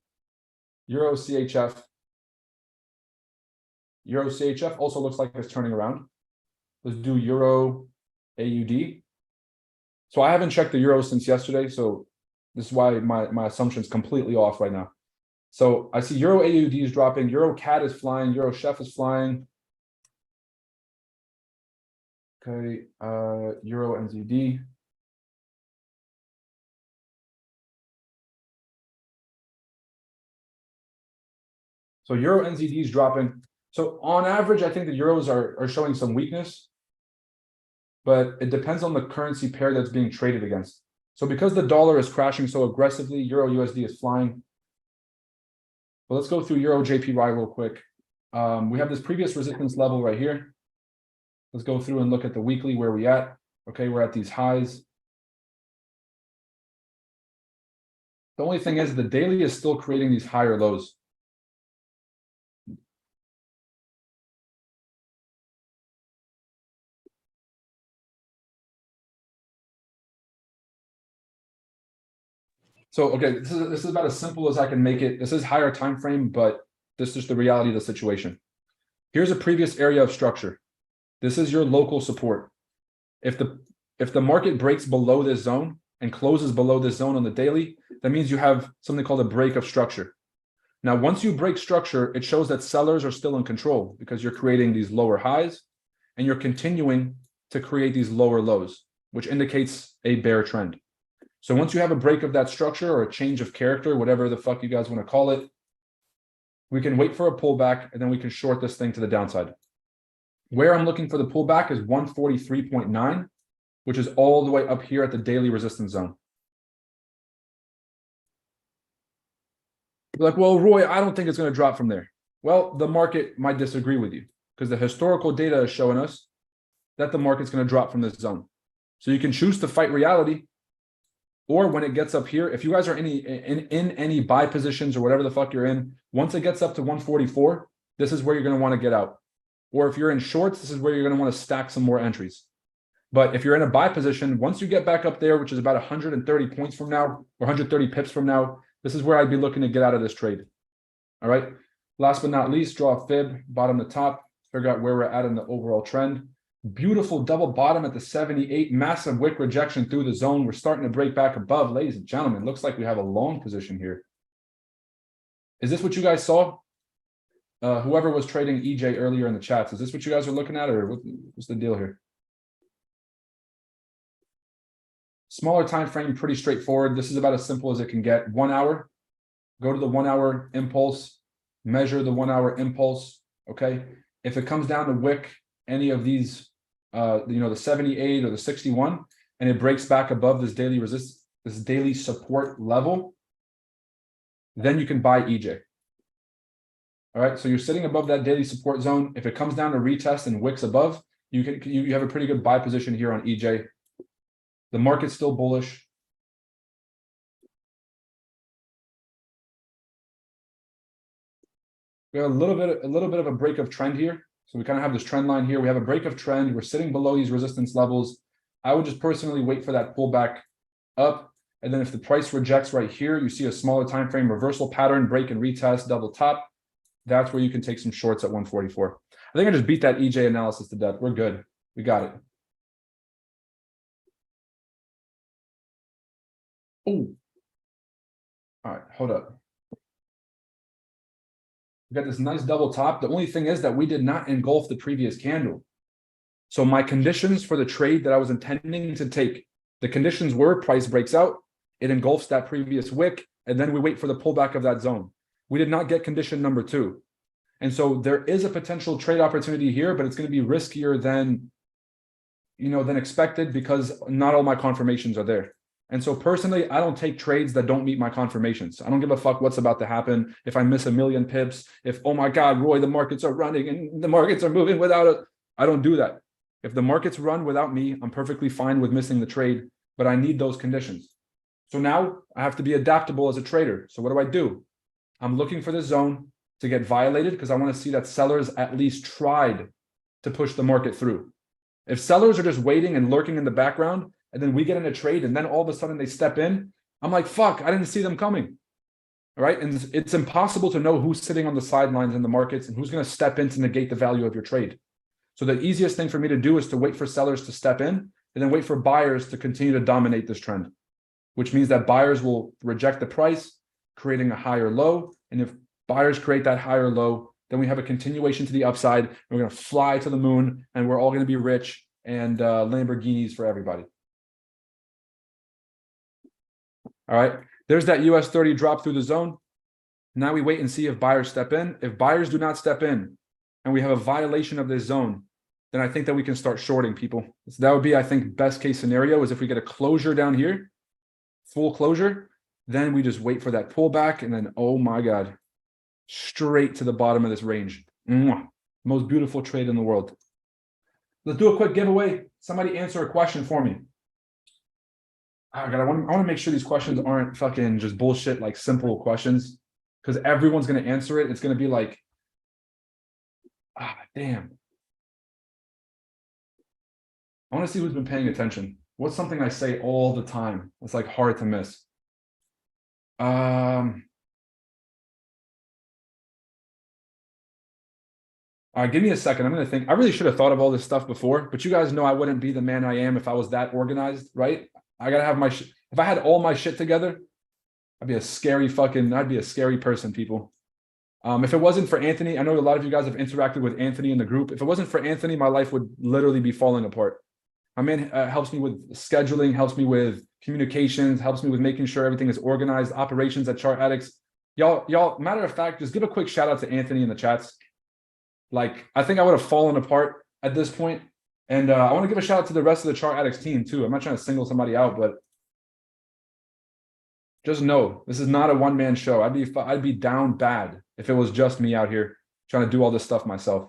Euro CHF. Euro CHF also looks like it's turning around. Let's do Euro AUD. So I haven't checked the Euro since yesterday. So this is why my assumption is completely off right now. So I see Euro AUD is dropping, Euro CAD is flying, Euro Chef is flying. Okay, Euro NZD. So Euro NZD is dropping. So on average, I think the Euros are showing some weakness, but it depends on the currency pair that's being traded against. So because the dollar is crashing so aggressively, Euro USD is flying. But let's go through Euro JPY real quick. We have this previous resistance level right here. Let's go through and look at the weekly where we at. Okay, we're at these highs. The only thing is the daily is still creating these higher lows. So, okay, this is about as simple as I can make it. This is higher time frame, but this is the reality of the situation. Here's a previous area of structure. This is your local support. If the market breaks below this zone and closes below this zone on the daily, that means you have something called a break of structure. Now, once you break structure, it shows that sellers are still in control because you're creating these lower highs and you're continuing to create these lower lows, which indicates a bear trend. So once you have a break of that structure or a change of character, whatever the fuck you guys want to call it, we can wait for a pullback and then we can short this thing to the downside. Where I'm looking for the pullback is 143.9, which is all the way up here at the daily resistance zone. You're like, well, Roy, I don't think it's going to drop from there. Well, the market might disagree with you because the historical data is showing us that the market's going to drop from this zone. So you can choose to fight reality. Or when it gets up here, if you guys are in any buy positions or whatever the fuck you're in, once it gets up to 144, this is where you're going to want to get out. Or if you're in shorts, this is where you're going to want to stack some more entries. But if you're in a buy position, once you get back up there, which is about 130 points from now, or 130 pips from now, this is where I'd be looking to get out of this trade. All right. Last but not least, draw a fib, bottom to top, figure out where we're at in the overall trend. Beautiful double bottom at the 78, massive wick rejection through the zone. We're starting to break back above, ladies and gentlemen. Looks like we have a long position here. Is this what you guys saw? Whoever was trading EJ earlier in the chats, is this what you guys are looking at, or what's the deal here? Smaller time frame, pretty straightforward. This is about as simple as it can get. 1 hour, go to the 1 hour impulse, measure the 1 hour impulse. Okay, if it comes down to wick any of these, the 78 or the 61, and it breaks back above this daily resistance, this daily support level, then you can buy EJ. All right, so you're sitting above that daily support zone. If it comes down to retest and wicks above, you have a pretty good buy position here on EJ. The market's still bullish. We have a little bit of a break of trend here. So we kind of have this trend line here. We have a break of trend. We're sitting below these resistance levels. I would just personally wait for that pullback up. And then if the price rejects right here, you see a smaller time frame reversal pattern, break and retest, double top. That's where you can take some shorts at 144. I think I just beat that EJ analysis to death. We're good. We got it. Oh, All right, hold up. We got this nice double top. The only thing is that we did not engulf the previous candle. So my conditions for the trade that I was intending to take, the conditions were price breaks out, it engulfs that previous wick, and then we wait for the pullback of that zone. We did not get condition number 2. And so there is a potential trade opportunity here, but it's going to be riskier than, than expected because not all my confirmations are there. And so personally, I don't take trades that don't meet my confirmations. I don't give a fuck what's about to happen. If I miss a million pips, if, oh my God, Roy, the markets are running and the markets are moving without it. I don't do that. If the markets run without me, I'm perfectly fine with missing the trade, but I need those conditions. So now I have to be adaptable as a trader. So what do? I'm looking for this zone to get violated because I want to see that sellers at least tried to push the market through. If sellers are just waiting and lurking in the background, and then we get in a trade, and then all of a sudden they step in, I'm like, fuck, I didn't see them coming. All right. And it's impossible to know who's sitting on the sidelines in the markets and who's going to step in to negate the value of your trade. So the easiest thing for me to do is to wait for sellers to step in and then wait for buyers to continue to dominate this trend, which means that buyers will reject the price, creating a higher low. And if buyers create that higher low, then we have a continuation to the upside. And we're going to fly to the moon and we're all going to be rich and Lamborghinis for everybody. All right, there's that US 30 drop through the zone. Now we wait and see if buyers step in. If buyers do not step in and we have a violation of this zone, then I think that we can start shorting people. So that would be, I think, best case scenario is if we get a closure down here, full closure, then we just wait for that pullback and then, oh my God, straight to the bottom of this range. Most beautiful trade in the world. Let's do a quick giveaway. Somebody answer a question for me. Oh God, I want to make sure these questions aren't fucking just bullshit, like simple questions, because everyone's going to answer it. It's going to be like, damn. I want to see who's been paying attention. What's something I say all the time? It's like hard to miss. Give me a second. I'm going to think. I really should have thought of all this stuff before, but you guys know I wouldn't be the man I am if I was that organized, right? I got to have my shit. If I had all my shit together, I'd be a scary person, people. If it wasn't for Anthony, I know a lot of you guys have interacted with Anthony in the group. If it wasn't for Anthony, my life would literally be falling apart. My man helps me with scheduling, helps me with communications, helps me with making sure everything is organized, operations at Chart Addicts. Y'all, matter of fact, just give a quick shout out to Anthony in the chats. Like, I think I would have fallen apart at this point. And I want to give a shout out to the rest of the Chart Addicts team too. I'm not trying to single somebody out, but just know this is not a one-man show. I'd be down bad if it was just me out here trying to do all this stuff myself.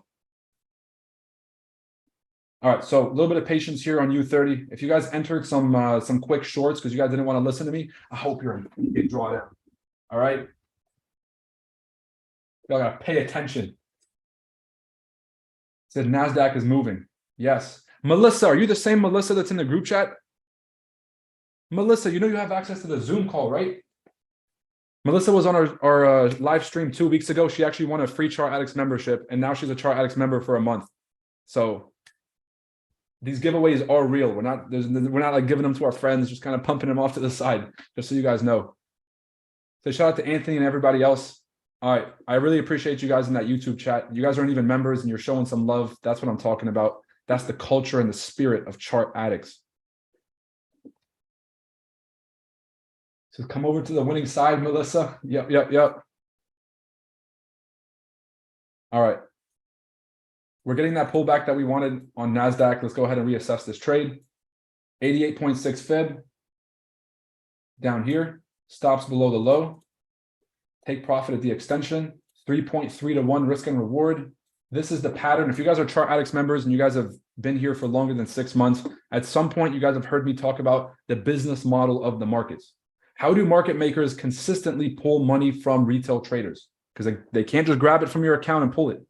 All right, so a little bit of patience here on U30. If you guys entered some quick shorts because you guys didn't want to listen to me, I hope you're in big drawdown. All right, y'all gotta pay attention. It said NASDAQ is moving. Yes. Melissa, are you the same Melissa that's in the group chat? Melissa, you know you have access to the Zoom call, right? Melissa was on our live stream 2 weeks ago. She actually won a free Chart Addicts membership, and now she's a Chart Addicts member for a month. So these giveaways are real. We're not like giving them to our friends, just kind of pumping them off to the side, just so you guys know. So shout out to Anthony and everybody else. All right, I really appreciate you guys in that YouTube chat. You guys aren't even members, and you're showing some love. That's what I'm talking about. That's the culture and the spirit of Chart Addicts. So come over to the winning side, Melissa. Yep. All right. We're getting that pullback that we wanted on NASDAQ. Let's go ahead and reassess this trade. 88.6 fib. Down here. Stops below the low. Take profit at the extension. 3.3 to 1 risk and reward. This is the pattern. If you guys are Chart Addicts members and you guys have been here for longer than 6 months, at some point you guys have heard me talk about the business model of the markets. How do market makers consistently pull money from retail traders? Because they can't just grab it from your account and pull it.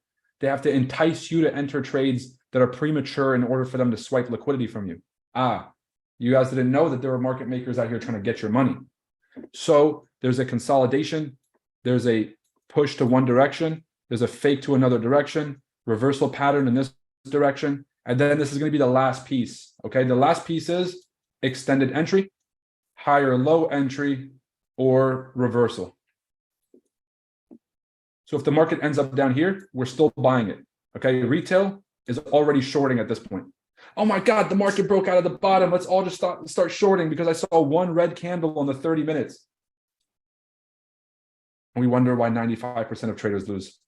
They have to entice you to enter trades that are premature in order for them to swipe liquidity from you. You guys didn't know that there were market makers out here trying to get your money. So there's a consolidation. There's a push to one direction. There's a fake to another direction, reversal pattern in this direction. And then this is going to be the last piece. Okay. The last piece is extended entry, higher low entry, or reversal. So if the market ends up down here, we're still buying it. Okay, retail is already shorting at this point. Oh my God, the market broke out of the bottom. Let's all just start shorting because I saw one red candle on the 30 minutes. And we wonder why 95% of traders lose.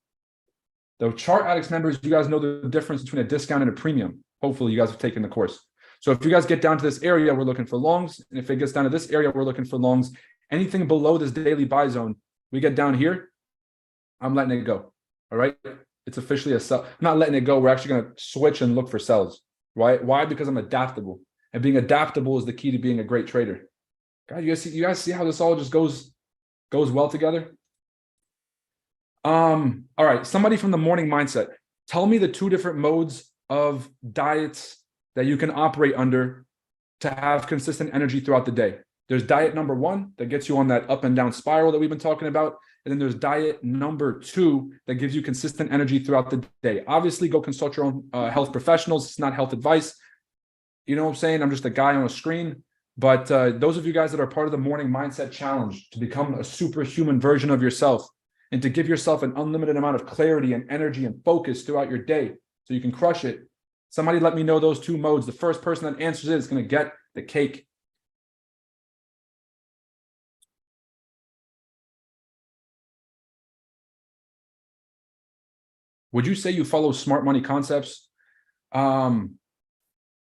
The Chart Addicts members, you guys know the difference between a discount and a premium. Hopefully you guys have taken the course. So if you guys get down to this area, we're looking for longs. And if it gets down to this area, we're looking for longs. Anything below this daily buy zone, we get down here, I'm letting it go. All right. It's officially a sell. I'm not letting it go. We're actually going to switch and look for sells. Right? Why? Because I'm adaptable. And being adaptable is the key to being a great trader. God, you guys see how this all just goes well together? All right. Somebody from the morning mindset. Tell me the two different modes of diets that you can operate under to have consistent energy throughout the day. There's diet number 1 that gets you on that up and down spiral that we've been talking about. And then there's diet number 2 that gives you consistent energy throughout the day. Obviously, go consult your own health professionals. It's not health advice. You know what I'm saying? I'm just a guy on a screen. But those of you guys that are part of the morning mindset challenge to become a superhuman version of yourself and to give yourself an unlimited amount of clarity and energy and focus throughout your day so you can crush it. Somebody let me know those 2 modes. The first person that answers it is going to get the cake. Would you say you follow smart money concepts? I'm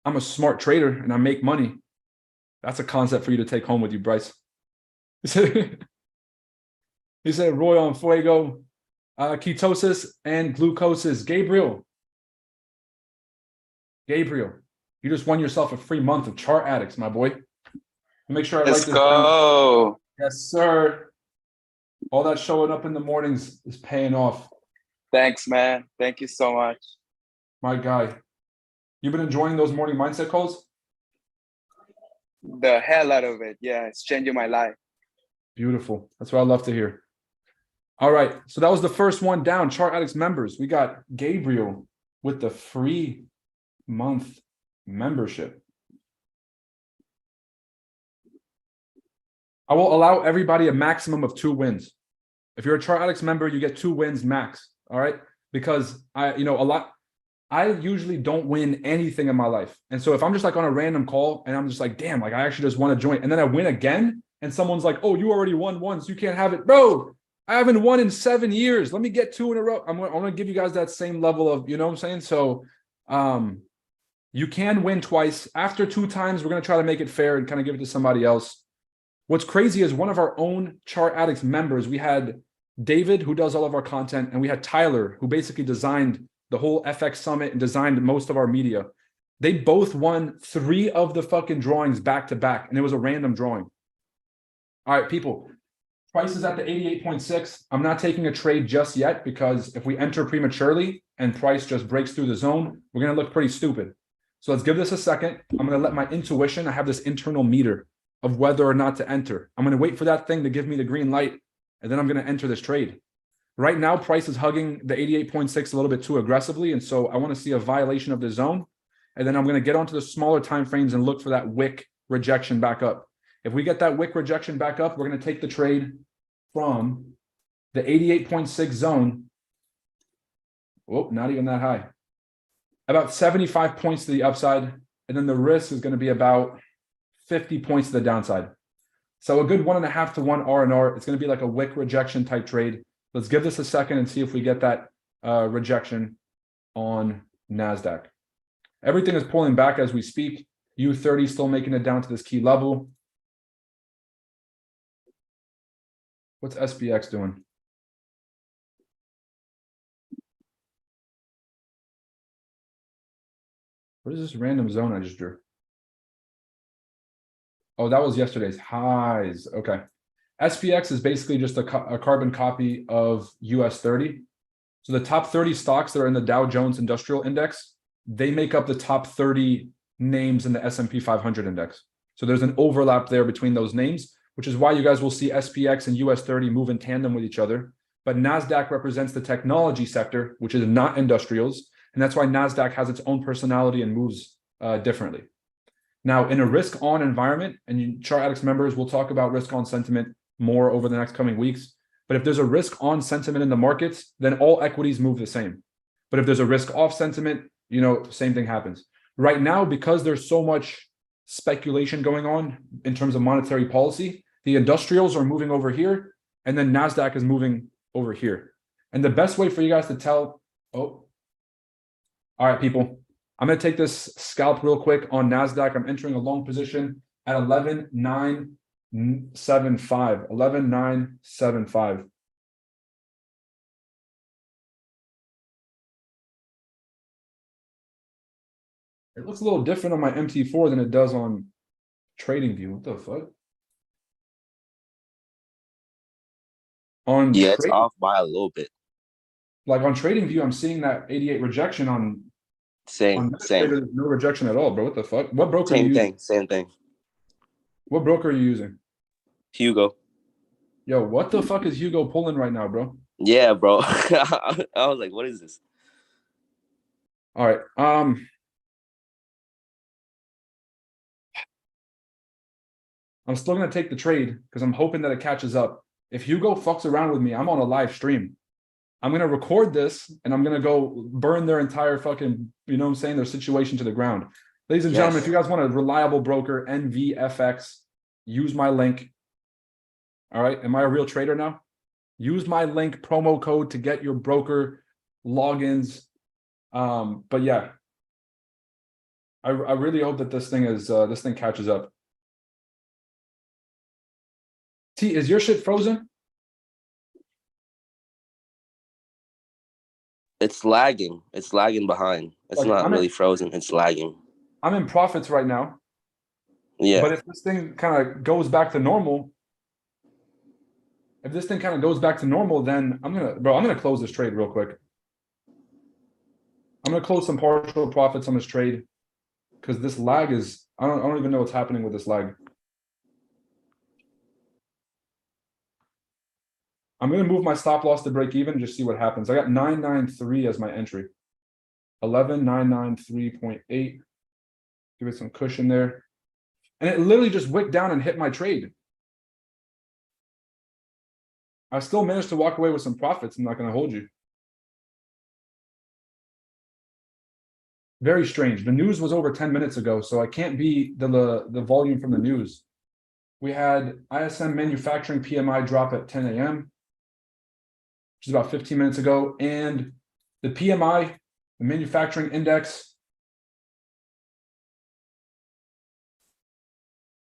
a smart trader and I make money. That's a concept for you to take home with you, Bryce. He said Roy on Fuego, ketosis and glucosis. Gabriel, you just won yourself a free month of Chart Addicts, my boy. Make sure I write this down. Let's go. Yes, sir. All that showing up in the mornings is paying off. Thanks, man. Thank you so much. My guy. You've been enjoying those morning mindset calls? The hell out of it. Yeah, it's changing my life. Beautiful. That's what I love to hear. All right. So that was the first one down. Chart Addicts members. We got Gabriel with the free month membership. I will allow everybody a maximum of 2 wins. If you're a Chart Addicts member, you get 2 wins max. All right. Because I usually don't win anything in my life. And so if I'm just like on a random call and I'm just like, damn, like I actually just want to join. And then I win again. And someone's like, oh, you already won once. You can't have it. Bro, I haven't won in 7 years. Let me get 2 in a row. I'm going to give you guys that same level of, you know what I'm saying? So you can win twice. After 2 times, we're going to try to make it fair and kind of give it to somebody else. What's crazy is one of our own Chart Addicts members, we had David, who does all of our content, and we had Tyler, who basically designed the whole FX Summit and designed most of our media. They both won 3 of the fucking drawings back to back, and it was a random drawing. All right, people, price is at the 88.6. I'm not taking a trade just yet because if we enter prematurely and price just breaks through the zone, we're going to look pretty stupid. So let's give this a second. I'm going to let my intuition, I have this internal meter of whether or not to enter. I'm going to wait for that thing to give me the green light, and then I'm going to enter this trade. Right now, price is hugging the 88.6 a little bit too aggressively, and so I want to see a violation of the zone, and then I'm going to get onto the smaller time frames and look for that wick rejection back up. If we get that wick rejection back up, we're going to take the trade from the 88.6 zone. Oh, not even that high. About 75 points to the upside, and then the risk is going to be about 50 points to the downside. So a good 1.5 to 1 R&R. It's going to be like a wick rejection type trade. Let's give this a second and see if we get that rejection on NASDAQ. Everything is pulling back as we speak. U30 still making it down to this key level. What's SPX doing? What is this random zone I just drew? Oh, that was yesterday's highs. Okay. SPX is basically just a carbon copy of US 30. So the top 30 stocks that are in the Dow Jones Industrial Index, they make up the top 30 names in the S&P 500 index. So there's an overlap there between those names, which is why you guys will see SPX and US 30 move in tandem with each other. But NASDAQ represents the technology sector, which is not industrials. And that's why NASDAQ has its own personality and moves differently. Now, in a risk-on environment, and Chart Addicts members will talk about risk-on sentiment more over the next coming weeks. But if there's a risk on sentiment in the markets, then all equities move the same. But if there's a risk off sentiment, same thing happens. Right now, because there's so much speculation going on in terms of monetary policy, the industrials are moving over here, and then NASDAQ is moving over here. And the best way for you guys to tell, all right, people, I'm going to take this scalp real quick on NASDAQ. I'm entering a long position at 11,975. 11,975. It looks a little different on my MT4 than it does on TradingView. What the fuck? Yeah, it's off by a little bit. Like on TradingView, I'm seeing that 88 rejection on Same. There's no rejection at all, bro. What the fuck? What broker are you using? Same thing. What broker are you using? Hugo. Yo, what the fuck is Hugo pulling right now, bro? Yeah, bro. I was like, what is this? All right. I'm still gonna take the trade because I'm hoping that it catches up. If Hugo fucks around with me, I'm on a live stream. I'm gonna record this and I'm gonna go burn their entire fucking, their situation to the ground. Ladies and gentlemen, if you guys want a reliable broker, NVFX, use my link. All right. Am I a real trader now? Use my link, promo code to get your broker logins. But yeah, I really hope that this thing catches up. T, is your shit frozen? It's lagging. It's lagging behind. It's not really frozen. It's lagging. I'm in profits right now. Yeah. But if this thing kind of goes back to normal, then I'm gonna close this trade real quick. I'm gonna close some partial profits on this trade because this lag is I don't even know what's happening with this lag. I'm going to move my stop loss to break even and just see what happens. I got 993 as my entry. 11,993.8. Give it some cushion there. And it literally just wicked down and hit my trade. I still managed to walk away with some profits. I'm not going to hold you. Very strange. The news was over 10 minutes ago, so I can't be the volume from the news. We had ISM manufacturing PMI drop at 10 a.m., which is about 15 minutes ago. And the PMI, the manufacturing index,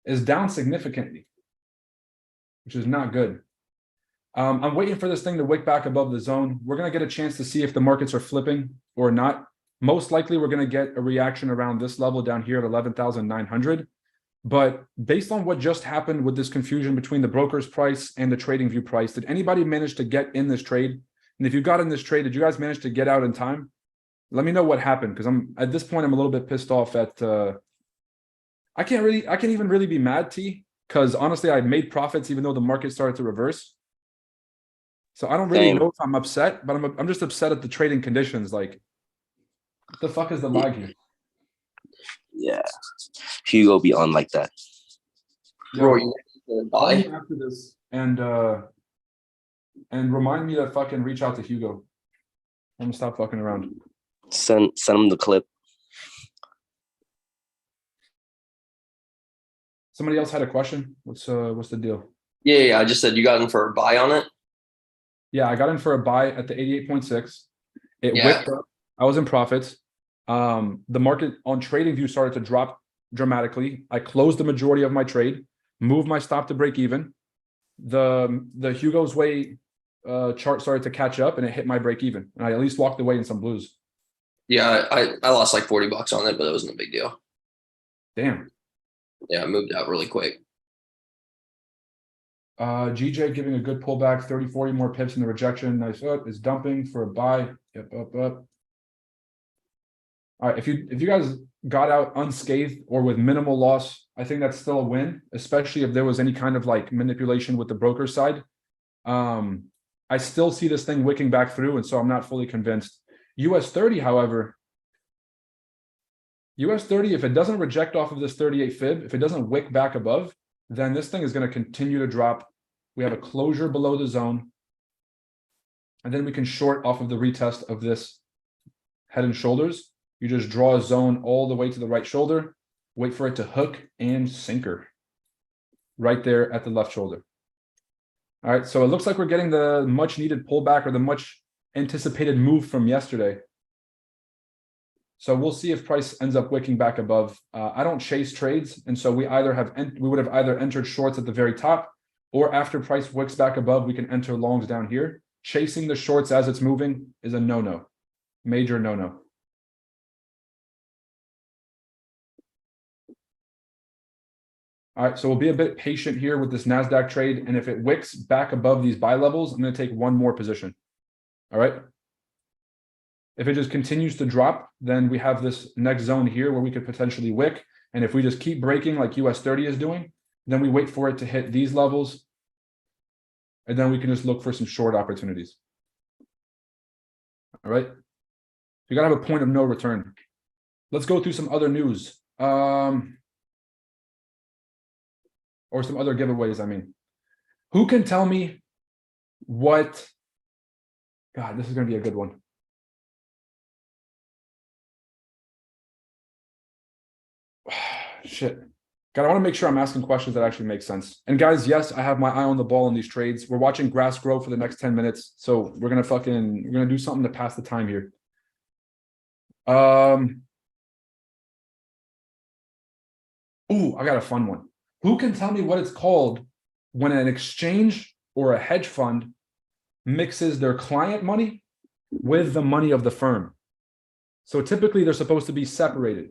is down significantly, which is not good. I'm waiting for this thing to wick back above the zone. We're going to get a chance to see if the markets are flipping or not. Most likely, we're going to get a reaction around this level down here at 11,900. But based on what just happened with this confusion between the broker's price and the TradingView price, did anybody manage to get in this trade? And if you got in this trade, did you guys manage to get out in time? Let me know what happened, because at this point I'm a little bit pissed off at I can't even really be mad, T, because honestly I made profits even though the market started to reverse. So I don't really know if I'm upset, but I'm just upset at the trading conditions. Like, what the fuck is the lag here? Yeah, Hugo be on like that. Bro, buy after this and remind me to fucking reach out to Hugo. I'm gonna stop fucking around. Send him the clip. Somebody else had a question. What's the deal? Yeah. I just said you got in for a buy on it. Yeah, I got in for a buy at the 88.6. It whipped up. I was in profits. The market on TradingView started to drop dramatically. I closed the majority of my trade, moved my stop to break even. The Hugo's Way chart started to catch up and it hit my break even. And I at least walked away in some blues. Yeah, I lost like $40 on it, but it wasn't a big deal. Damn. Yeah, I moved out really quick. GJ giving a good pullback, 30, 40 more pips in the rejection. Nice. It's dumping for a buy. Yep, up. All right, if you guys got out unscathed or with minimal loss, I think that's still a win, especially if there was any kind of like manipulation with the broker side. I still see this thing wicking back through, and so I'm not fully convinced. US 30, however, US 30, if it doesn't reject off of this 38 fib, if it doesn't wick back above, then this thing is going to continue to drop We have a closure below the zone. And then we can short off of the retest of this head and shoulders. You just draw a zone all the way to the right shoulder, wait for it to hook and sinker right there at the left shoulder. All right, so it looks like we're getting the much needed pullback or the much anticipated move from yesterday. So we'll see if price ends up wicking back above. I don't chase trades, and so we would have either entered shorts at the very top, or after price wicks back above, we can enter longs down here. Chasing the shorts as it's moving is a no-no, major no-no. All right, so we'll be a bit patient here with this NASDAQ trade, and if it wicks back above these buy levels, I'm going to take one more position. All right. If it just continues to drop, then we have this next zone here where we could potentially wick. And if we just keep breaking like US 30 is doing, then we wait for it to hit these levels. And then we can just look for some short opportunities. All right. You got to have a point of no return. Let's go through some other news. Or some other giveaways, I mean. Who can tell me what... God, this is going to be a good one. Shit. God, I want to make sure I'm asking questions that actually make sense. And guys, yes, I have my eye on the ball in these trades. We're watching grass grow for the next 10 minutes. So we're going to do something to pass the time here. Ooh, I got a fun one. Who can tell me what it's called when an exchange or a hedge fund mixes their client money with the money of the firm? So typically they're supposed to be separated.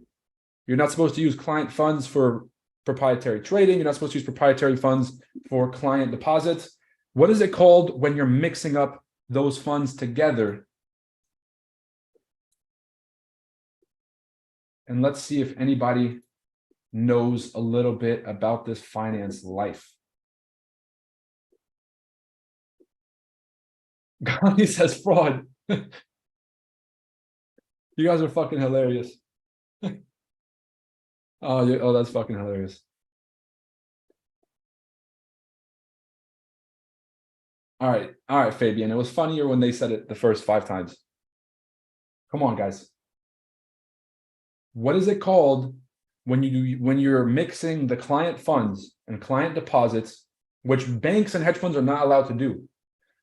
You're not supposed to use client funds for proprietary trading. You're not supposed to use proprietary funds for client deposits. What is it called when you're mixing up those funds together? And let's see if anybody knows a little bit about this finance life. Gandhi says fraud. You guys are fucking hilarious. Oh, that's fucking hilarious. All right, Fabian. It was funnier when they said it the first 5 times. Come on, guys. What is it called when you're mixing the client funds and client deposits, which banks and hedge funds are not allowed to do?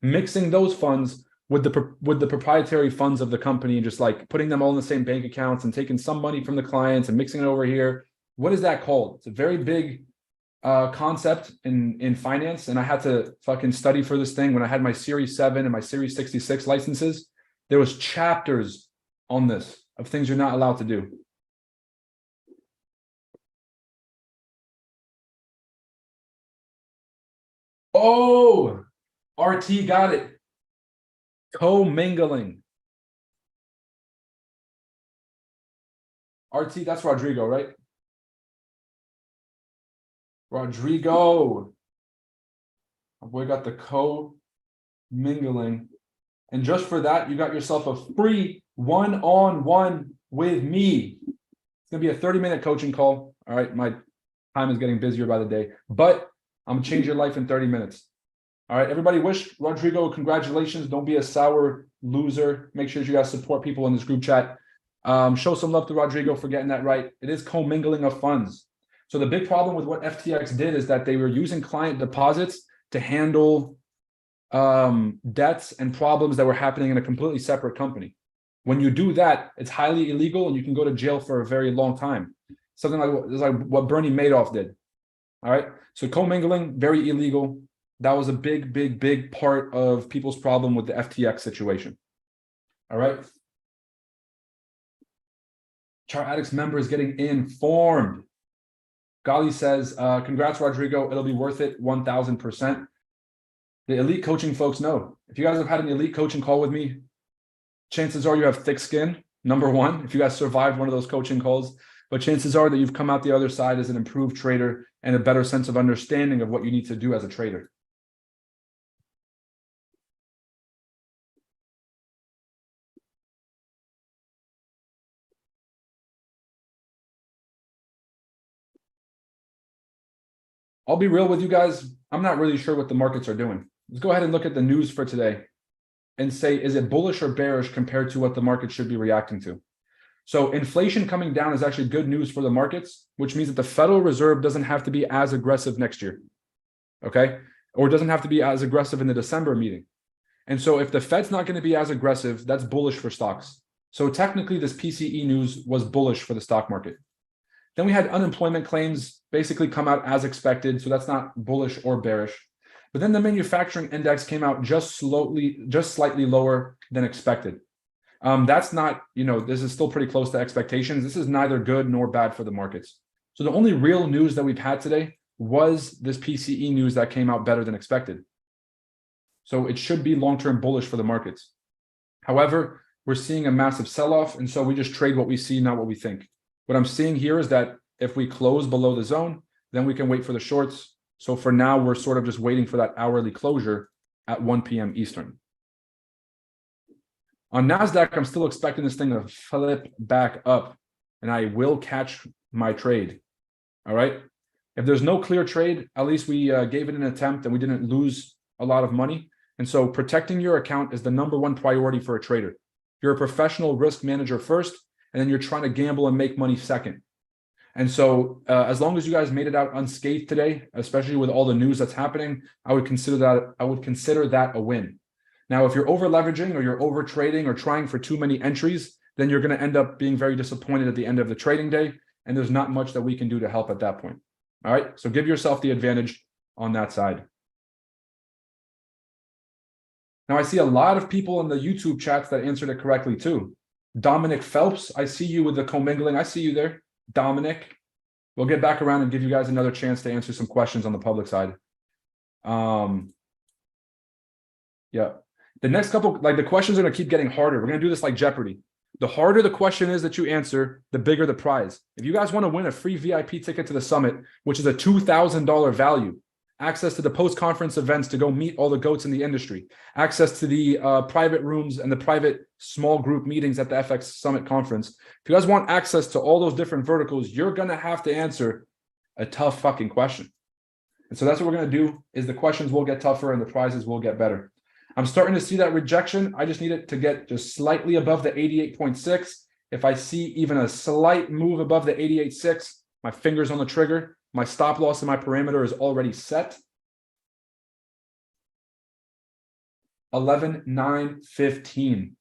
Mixing those funds with the proprietary funds of the company and just like putting them all in the same bank accounts and taking some money from the clients and mixing it over here. What is that called? It's a very big concept in finance, and I had to fucking study for this thing when I had my Series 7 and my Series 66 licenses. There was chapters on this of things you're not allowed to do. Oh, RT got it. Co-mingling. RT, that's Rodrigo, right? Rodrigo. My boy got the co-mingling. And just for that, you got yourself a free one-on-one with me. It's going to be a 30-minute coaching call. All right, my time is getting busier by the day, but I'm going to change your life in 30 minutes. All right, everybody wish Rodrigo congratulations. Don't be a sour loser. Make sure you guys support people in this group chat. Show some love to Rodrigo for getting that right. It is commingling of funds. So the big problem with what FTX did is that they were using client deposits to handle debts and problems that were happening in a completely separate company. When you do that, it's highly illegal and you can go to jail for a very long time. Something like what Bernie Madoff did. All right, so commingling, very illegal. That was a big part of people's problem with the FTX situation. All right. Chart Addicts members getting informed. Gali says, congrats, Rodrigo. It'll be worth it 1000%. The elite coaching folks know. If you guys have had an elite coaching call with me, chances are you have thick skin, number one, if you guys survived one of those coaching calls. But chances are that you've come out the other side as an improved trader and a better sense of understanding of what you need to do as a trader. I'll be real with you guys. I'm not really sure what the markets are doing. Let's go ahead and look at the news for today and say, is it bullish or bearish compared to what the market should be reacting to? So inflation coming down is actually good news for the markets, which means that the Federal Reserve doesn't have to be as aggressive next year, okay? Or doesn't have to be as aggressive in the December meeting. And so if the Fed's not going to be as aggressive, that's bullish for stocks. So technically this PCE news was bullish for the stock market. Then we had unemployment claims basically come out as expected. So that's not bullish or bearish. But then the manufacturing index came out just slightly lower than expected. That's not, this is still pretty close to expectations. This is neither good nor bad for the markets. So the only real news that we've had today was this PCE news that came out better than expected. So it should be long-term bullish for the markets. However, we're seeing a massive sell-off, and so we just trade what we see, not what we think. What I'm seeing here is that if we close below the zone, then we can wait for the shorts. So for now, we're sort of just waiting for that hourly closure at 1 p.m. Eastern. On NASDAQ, I'm still expecting this thing to flip back up, and I will catch my trade. All right. If there's no clear trade, at least we gave it an attempt and we didn't lose a lot of money. And so protecting your account is the #1 priority for a trader. You're a professional risk manager first, and then you're trying to gamble and make money second. And so as long as you guys made it out unscathed today, especially with all the news that's happening, I would consider that a win. Now, if you're over leveraging or you're over trading or trying for too many entries, then you're going to end up being very disappointed at the end of the trading day. And there's not much that we can do to help at that point. All right. So give yourself the advantage on that side. Now, I see a lot of people in the YouTube chats that answered it correctly too. Dominic Phelps, I see you with the commingling. I see you there, Dominic. We'll get back around and give you guys another chance to answer some questions on the public side. Yeah. The next couple, the questions are going to keep getting harder. We're going to do this like Jeopardy. The harder the question is that you answer, the bigger the prize. If you guys want to win a free VIP ticket to the summit, which is a $2,000 value, access to the post-conference events to go meet all the GOATs in the industry, access to the private rooms and the private small group meetings at the FX Summit Conference. If you guys want access to all those different verticals, you're going to have to answer a tough fucking question. And so that's what we're going to do, is the questions will get tougher and the prizes will get better. I'm starting to see that rejection. I just need it to get just slightly above the 88.6. If I see even a slight move above the 88.6, my finger's on the trigger. My stop loss and my parameter is already set. 11,915.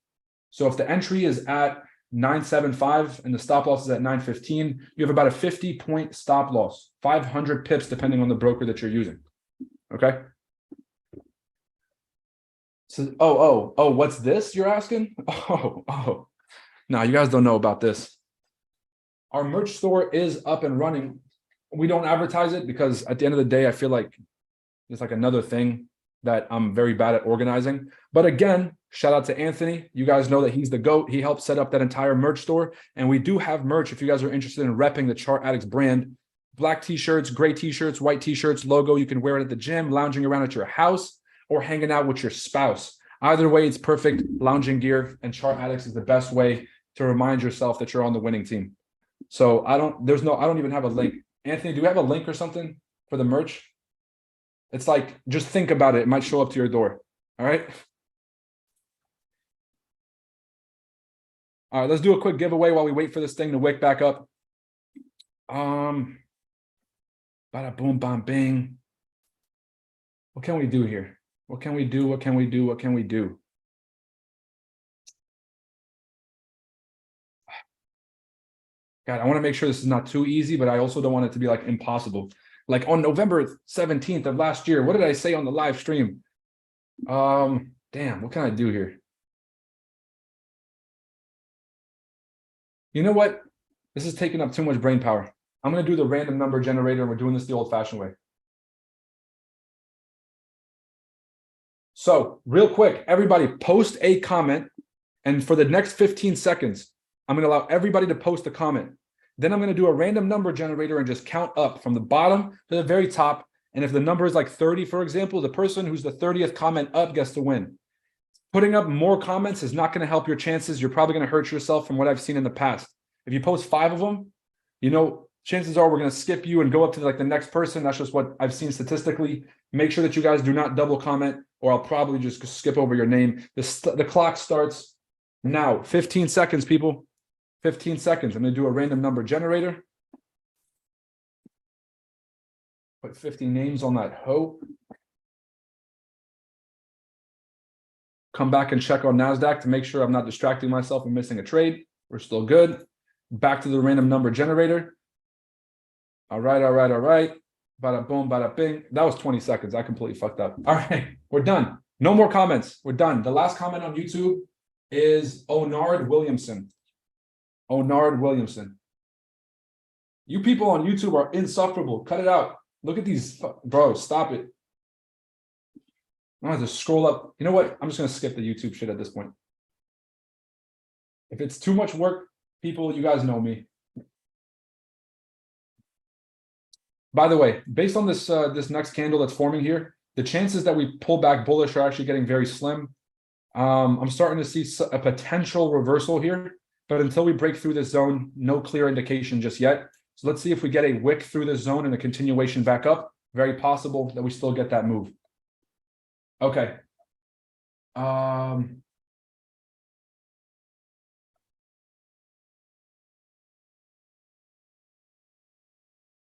So if the entry is at 975 and the stop loss is at 915, you have about a 50-point stop loss, 500 pips depending on the broker that you're using. Okay. So, oh, what's this you're asking? Oh. No, you guys don't know about this. Our merch store is up and running. We don't advertise it because at the end of the day, I feel like it's like another thing that I'm very bad at organizing. But again, shout out to Anthony. You guys know that he's the GOAT. He helped set up that entire merch store. And we do have merch if you guys are interested in repping the Chart Addicts brand. Black t-shirts, gray t-shirts, white t-shirts, logo. You can wear it at the gym, lounging around at your house, or hanging out with your spouse. Either way, it's perfect lounging gear, and Chart Addicts is the best way to remind yourself that you're on the winning team. So I don't even have a link. Anthony, do we have a link or something for the merch? It's like, just think about it. It might show up to your door. All right. All right, let's do a quick giveaway while we wait for this thing to wick back up. Bada boom, bam, bing. What can we do here? What can we do? What can we do? What can we do? God, I want to make sure this is not too easy, but I also don't want it to be like impossible. Like on November 17th of last year, what did I say on the live stream? Damn, what can I do here? You know what? This is taking up too much brain power. I'm going to do the random number generator, and we're doing this the old-fashioned way. So real quick, everybody post a comment. And for the next 15 seconds, I'm going to allow everybody to post a comment. Then I'm going to do a random number generator and just count up from the bottom to the very top. And if the number is like 30, for example, the person who's the 30th comment up gets to win. Putting up more comments is not going to help your chances. You're probably going to hurt yourself from what I've seen in the past. If you post 5 of them, chances are we're going to skip you and go up to like the next person. That's just what I've seen statistically. Make sure that you guys do not double comment, or I'll probably just skip over your name. The clock starts now. 15 seconds, people. 15 seconds. I'm going to do a random number generator. Put 50 names on that hoe. Come back and check on NASDAQ to make sure I'm not distracting myself and missing a trade. We're still good. Back to the random number generator. All right. Bada boom, bada bing. That was 20 seconds. I completely fucked up. All right, we're done. No more comments. We're done. The last comment on YouTube is Onard Williamson. Onard Williamson. You people on YouTube are insufferable. Cut it out. Look at these, bro. Stop it. I have to scroll up. You know what? I'm just gonna skip the YouTube shit at this point. If it's too much work, people, you guys know me. By the way, based on this this next candle that's forming here, the chances that we pull back bullish are actually getting very slim. I'm starting to see a potential reversal here, but until we break through this zone, no clear indication just yet. So let's see if we get a wick through this zone and a continuation back up. Very possible that we still get that move. Okay.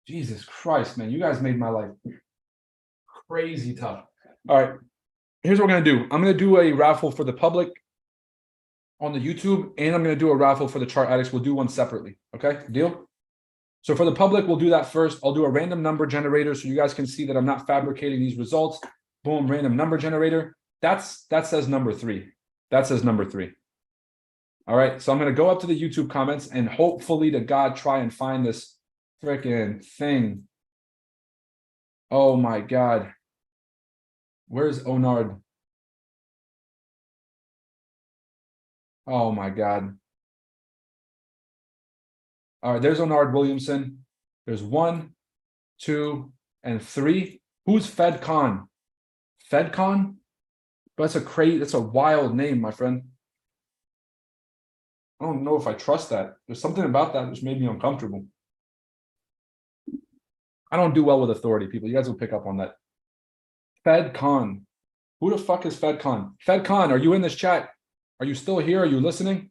Jesus Christ, man. You guys made my life crazy tough. All right. Here's what we're going to do. I'm going to do a raffle for the public on the YouTube, and I'm going to do a raffle for the Chart Addicts. We'll do one separately. Okay? Deal? So for the public, we'll do that first. I'll do a random number generator so you guys can see that I'm not fabricating these results. Boom, random number generator. That says number 3. That says number 3. All right. So I'm going to go up to the YouTube comments and hopefully to God try and find this freaking thing. Oh my God. Where's Onard? Oh my God. All right, there's Onard Williamson. There's 1, 2, and 3. Who's FedCon? FedCon? That's a wild name, my friend. I don't know if I trust that. There's something about that which made me uncomfortable. I don't do well with authority, people. You guys will pick up on that. FedCon. Who the fuck is FedCon? FedCon, are you in this chat? Are you still here? Are you listening?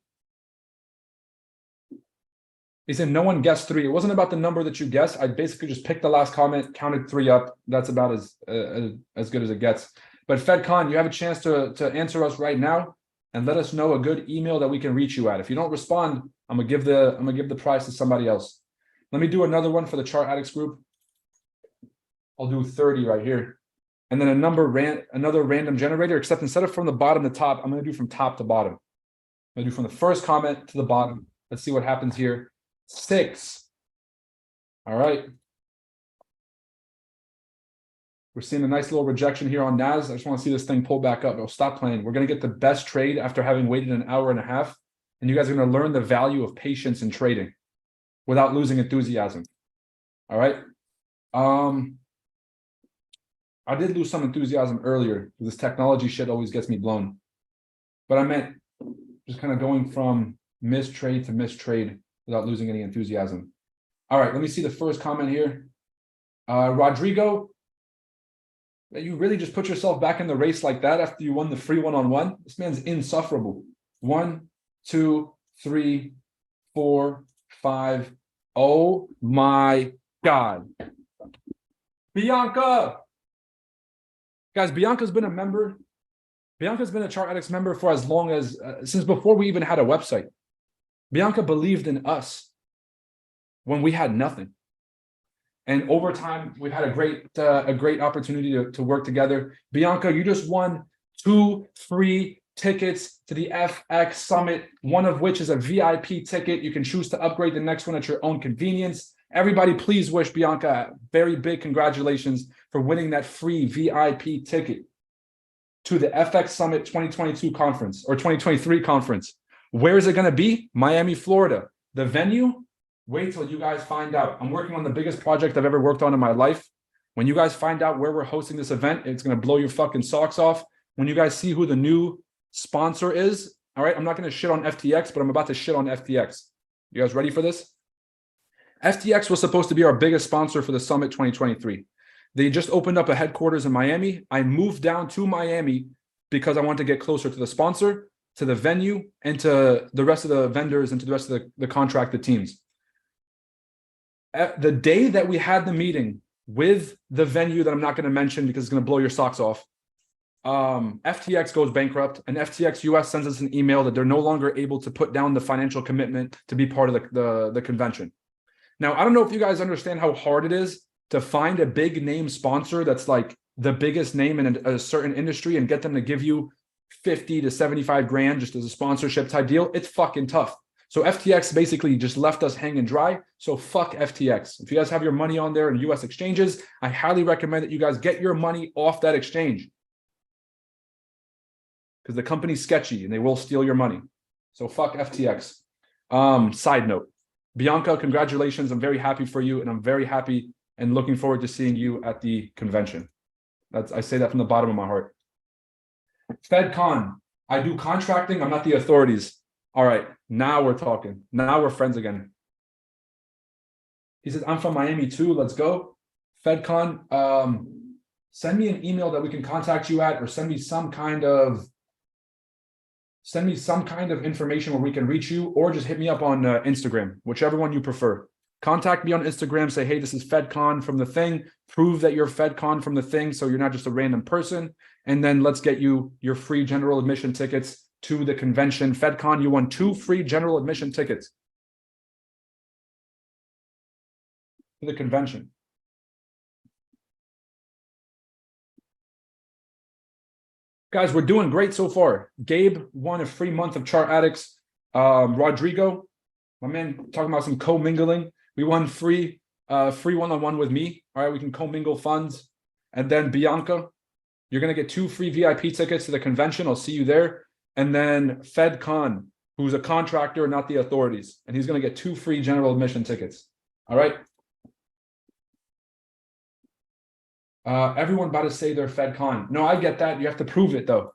He said no one guessed 3. It wasn't about the number that you guessed. I basically just picked the last comment, counted 3 up. That's about as good as it gets. But FedCon, you have a chance to answer us right now and let us know a good email that we can reach you at. If you don't respond, I'm gonna give the prize to somebody else. Let me do another one for the Chart Addicts group. I'll do 30 right here. And then another random generator, except instead of from the bottom to top, I'm going to do from top to bottom. I'm going to do from the first comment to the bottom. Let's see what happens here. 6. All right. We're seeing a nice little rejection here on NAS. I just want to see this thing pull back up. Oh, stop playing. We're going to get the best trade after having waited an hour and a half. And you guys are going to learn the value of patience in trading without losing enthusiasm. All right. I did lose some enthusiasm earlier. This technology shit always gets me blown. But I meant just kind of going from mistrade to mistrade without losing any enthusiasm. All right, let me see the first comment here. Rodrigo, you really just put yourself back in the race like that after you won the free one-on-one? This man's insufferable. 1, 2, 3, 4, 5. Oh my God. Bianca. Guys, Bianca's been a member. Bianca's been a Chart Addicts member for as long as, since before we even had a website. Bianca believed in us when we had nothing. And over time, we've had a great opportunity to work together. Bianca, you just won 2 free tickets to the FX Summit, one of which is a VIP ticket. You can choose to upgrade the next one at your own convenience. Everybody, please wish Bianca a very big congratulations for winning that free VIP ticket to the FX Summit 2022 conference or 2023 conference. Where is it going to be? Miami, Florida. The venue? Wait till you guys find out. I'm working on the biggest project I've ever worked on in my life. When you guys find out where we're hosting this event, it's going to blow your fucking socks off. When you guys see who the new sponsor is, all right, I'm not going to shit on FTX, but I'm about to shit on FTX. You guys ready for this? FTX was supposed to be our biggest sponsor for the Summit 2023. They just opened up a headquarters in Miami. I moved down to Miami because I wanted to get closer to the sponsor, to the venue, and to the rest of the vendors and to the rest of the contracted teams. The day that we had the meeting with the venue that I'm not going to mention because it's going to blow your socks off, FTX goes bankrupt, and FTX US sends us an email that they're no longer able to put down the financial commitment to be part of the convention. Now, I don't know if you guys understand how hard it is to find a big name sponsor that's like the biggest name in a certain industry and get them to give you 50 to 75 grand just as a sponsorship type deal. It's fucking tough. So FTX basically just left us hanging dry. So fuck FTX. If you guys have your money on there in US exchanges, I highly recommend that you guys get your money off that exchange, because the company's sketchy and they will steal your money. So fuck FTX. Side note, Bianca, congratulations. I'm very happy for you, and I'm very happy and looking forward to seeing you at the convention. I say that from the bottom of my heart. FedCon, I do contracting. I'm not the authorities. All right, now we're talking. Now we're friends again. He says, I'm from Miami too. Let's go. FedCon, send me an email that we can contact you at, or send me some kind of information where we can reach you, or just hit me up on Instagram, whichever one you prefer. Contact me on Instagram, say, hey, this is FedCon from the thing. Prove that you're FedCon from the thing, so you're not just a random person. And then let's get you your free general admission tickets to the convention. FedCon, you won 2 free general admission tickets to the convention. Guys, we're doing great so far. Gabe won a free month of Chart Addicts. Rodrigo, my man, talking about some co-mingling. We won free one-on-one with me. All right, we can co-mingle funds. And then Bianca, you're going to get 2 free VIP tickets to the convention. I'll see you there. And then FedCon, who's a contractor, not the authorities. And he's going to get 2 free general admission tickets. All right. Everyone about to say they're FedCon. No, I get that. You have to prove it, though.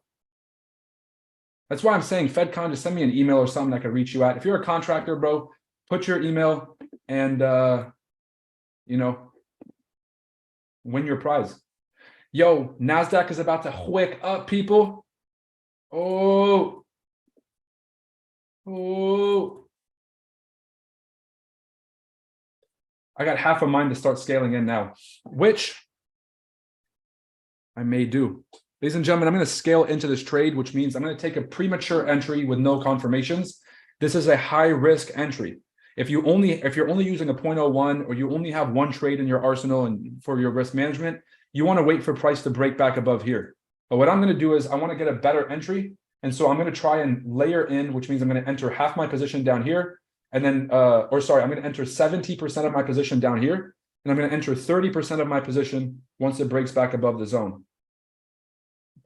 That's why I'm saying FedCon, just send me an email or something I can reach you at. If you're a contractor, bro, put your email and, win your prize. Yo, NASDAQ is about to wake up, people. Oh. I got half a mind to start scaling in now, which I may do. Ladies and gentlemen, I'm going to scale into this trade, which means I'm going to take a premature entry with no confirmations. This is a high risk entry. If you're only using a 0.01, or you only have one trade in your arsenal and for your risk management, you want to wait for price to break back above here. But what I'm going to do is I want to get a better entry. And so I'm going to try and layer in, which means I'm going to enter half my position down here. And then, I'm going to enter 70% of my position down here. And I'm going to enter 30% of my position once it breaks back above the zone.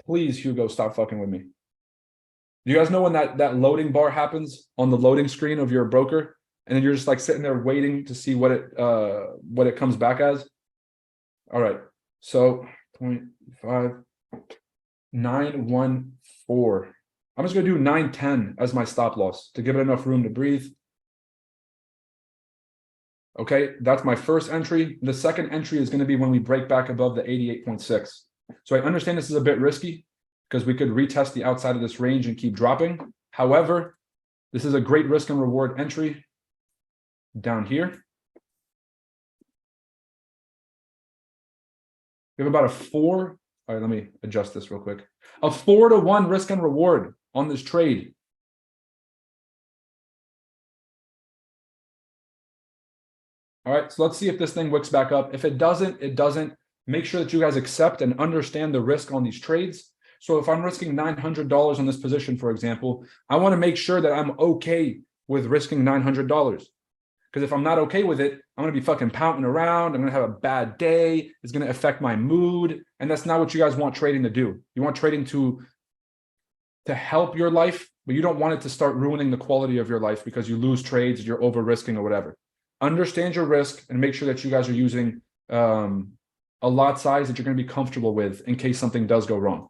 Please, Hugo, stop fucking with me. Do you guys know when that loading bar happens on the loading screen of your broker? And then you're just like sitting there waiting to see what it comes back as? All right. So 0.5914. I'm just going to do 910 as my stop loss to give it enough room to breathe. Okay, that's my first entry. The second entry is going to be when we break back above the 88.6. So I understand this is a bit risky because we could retest the outside of this range and keep dropping. However, this is a great risk and reward entry down here. We have about a 4. All right, let me adjust this real quick. A 4-to-1 risk and reward on this trade. All right, so let's see if this thing wicks back up. If it doesn't, it doesn't. Make sure that you guys accept and understand the risk on these trades. So if I'm risking $900 on this position, for example, I want to make sure that I'm okay with risking $900. Because if I'm not okay with it, I'm going to be fucking pouting around. I'm going to have a bad day. It's going to affect my mood. And that's not what you guys want trading to do. You want trading to help your life, but you don't want it to start ruining the quality of your life because you lose trades, you're over risking or whatever. Understand your risk and make sure that you guys are using a lot size that you're going to be comfortable with in case something does go wrong.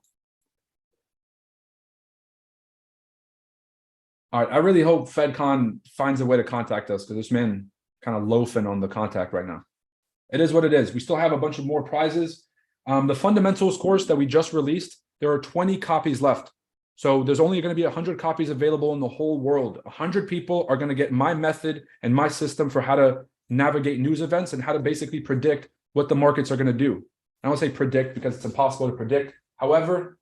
All right, I really hope FedCon finds a way to contact us because this man kind of loafing on the contact right now. It is what it is. We still have a bunch of more prizes. The fundamentals course that we just released, there are 20 copies left. So there's only going to be 100 copies available in the whole world. 100 people are going to get my method and my system for how to navigate news events and how to basically predict what the markets are going to do. I don't say predict because it's impossible to predict. However,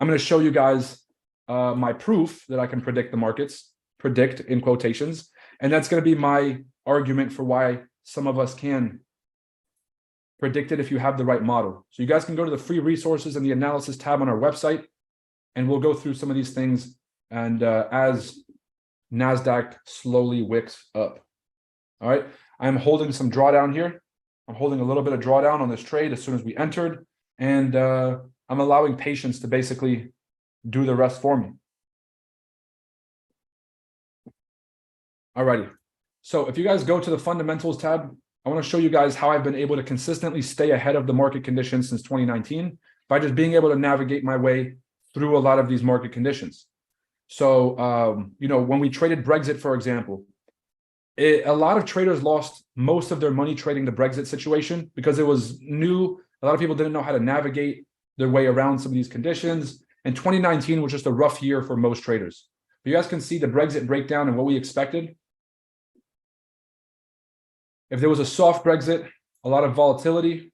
I'm going to show you guys my proof that I can predict the markets, predict in quotations. And that's going to be my argument for why some of us can predict it if you have the right model. So you guys can go to the free resources and the analysis tab on our website, and we'll go through some of these things. And as NASDAQ slowly wicks up. All right, I'm holding some drawdown here. I'm holding a little bit of drawdown on this trade as soon as we entered. And I'm allowing patience to basically do the rest for me. All righty. So if you guys go to the fundamentals tab, I want to show you guys how I've been able to consistently stay ahead of the market conditions since 2019 by just being able to navigate my way through a lot of these market conditions. So, when we traded Brexit, for example, a lot of traders lost most of their money trading the Brexit situation because it was new. A lot of people didn't know how to navigate their way around some of these conditions. And 2019 was just a rough year for most traders. But you guys can see the Brexit breakdown and what we expected. If there was a soft Brexit, a lot of volatility,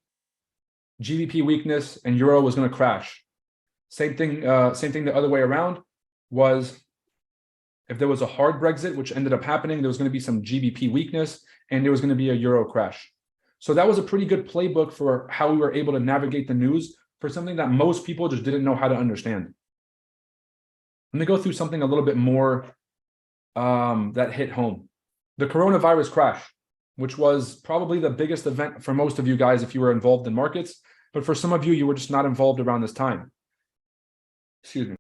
GBP weakness, and euro was going to crash. Same thing the other way around was if there was a hard Brexit, which ended up happening, there was going to be some GBP weakness and there was going to be a euro crash. So that was a pretty good playbook for how we were able to navigate the news for something that most people just didn't know how to understand. Let me go through something a little bit more that hit home. The coronavirus crash, which was probably the biggest event for most of you guys if you were involved in markets, but for some of you, you were just not involved around this time. Excuse me.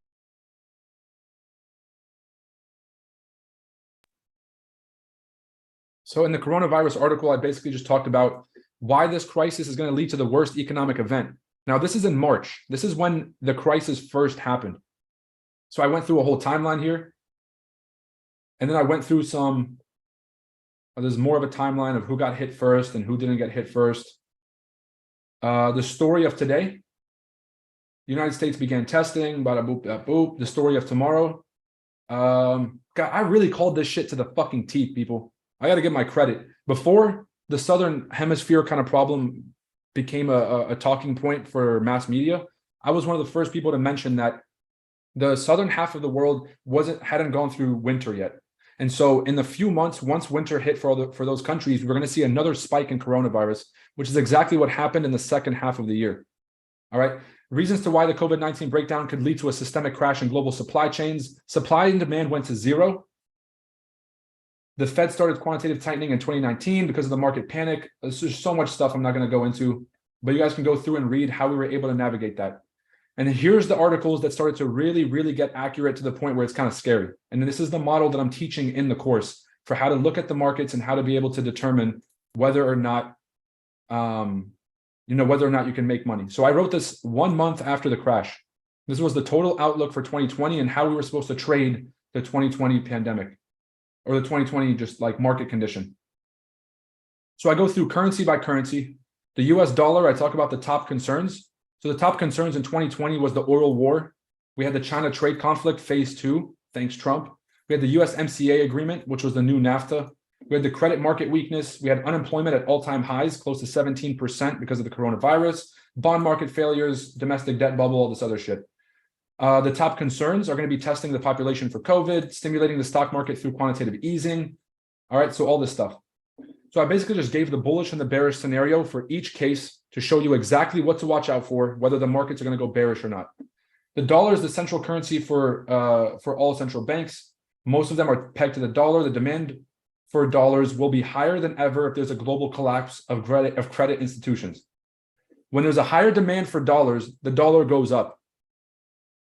So in the coronavirus article, I basically just talked about why this crisis is going to lead to the worst economic event. Now, this is in March. This is when the crisis first happened. So I went through a whole timeline here. And then I went through there's more of a timeline of who got hit first and who didn't get hit first. The story of today, the United States began testing, bada boop, bada boop. The story of tomorrow. God, I really called this shit to the fucking teeth, people. I got to give my credit. Before the Southern Hemisphere kind of problem became a talking point for mass media, I was one of the first people to mention that the southern half of the world hadn't gone through winter yet. And so in the few months, once winter hit for those countries, we're going to see another spike in coronavirus, which is exactly what happened in the second half of the year. All right. Reasons to why the COVID-19 breakdown could lead to a systemic crash in global supply chains. Supply and demand went to zero. The Fed started quantitative tightening in 2019 because of the market panic. There's just so much stuff I'm not going to go into, but you guys can go through and read how we were able to navigate that. And here's the articles that started to really, really get accurate to the point where it's kind of scary. And this is the model that I'm teaching in the course for how to look at the markets and how to be able to determine whether or not, whether or not you can make money. So I wrote this 1 month after the crash. This was the total outlook for 2020 and how we were supposed to trade the 2020 pandemic or the 2020 just like market condition. So I go through currency by currency. The US dollar, I talk about the top concerns. So the top concerns in 2020 was the oil war. We had the China trade conflict, phase 2, thanks Trump. We had the USMCA agreement, which was the new NAFTA. We had the credit market weakness. We had unemployment at all-time highs, close to 17% because of the coronavirus, bond market failures, domestic debt bubble, all this other shit. The top concerns are going to be testing the population for COVID, stimulating the stock market through quantitative easing. All right, so all this stuff. So I basically just gave the bullish and the bearish scenario for each case to show you exactly what to watch out for, whether the markets are going to go bearish or not. The dollar is the central currency for all central banks. Most of them are pegged to the dollar. The demand for dollars will be higher than ever if there's a global collapse of credit institutions. When there's a higher demand for dollars, the dollar goes up.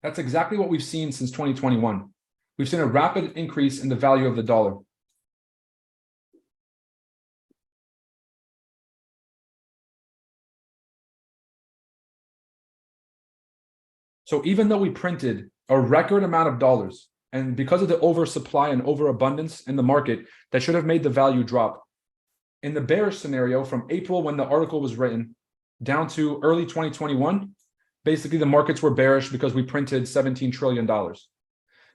That's exactly what we've seen since 2021. We've seen a rapid increase in the value of the dollar. So even though we printed a record amount of dollars, and because of the oversupply and overabundance in the market, that should have made the value drop. in the bearish scenario from April when the article was written down to early 2021, basically the markets were bearish because we printed $17 trillion.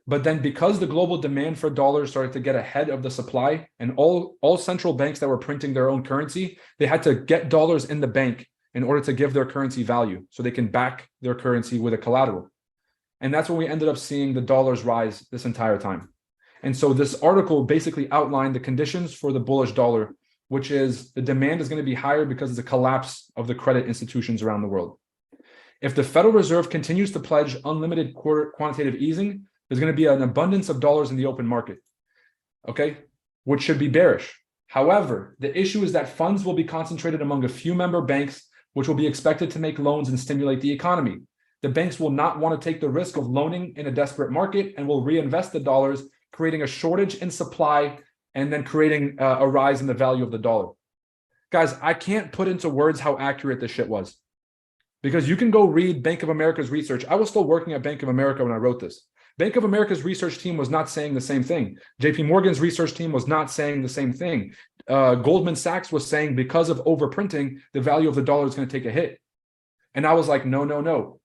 But then because the global demand for dollars started to get ahead of the supply, and all central banks that were printing their own currency, they had to get dollars in the bank in order to give their currency value so they can back their currency with a collateral. And that's when we ended up seeing the dollars rise this entire time. And so this article basically outlined the conditions for the bullish dollar, which is the demand is going to be higher because of the collapse of the credit institutions around the world. If the Federal Reserve continues to pledge unlimited quantitative easing, there's going to be an abundance of dollars in the open market, okay, which should be bearish. However, the issue is that funds will be concentrated among a few member banks, which will be expected to make loans and stimulate the economy. The banks will not want to take the risk of loaning in a desperate market and will reinvest the dollars, creating a shortage in supply and then creating a rise in the value of the dollar. Guys, I can't put into words how accurate this shit was, because you can go read Bank of America's research. I was still working at Bank of America when I wrote this. Bank of America's research team was not saying the same thing. JP Morgan's research team was not saying the same thing. Goldman Sachs was saying because of overprinting, the value of the dollar is going to take a hit. And I was like, no, no, no.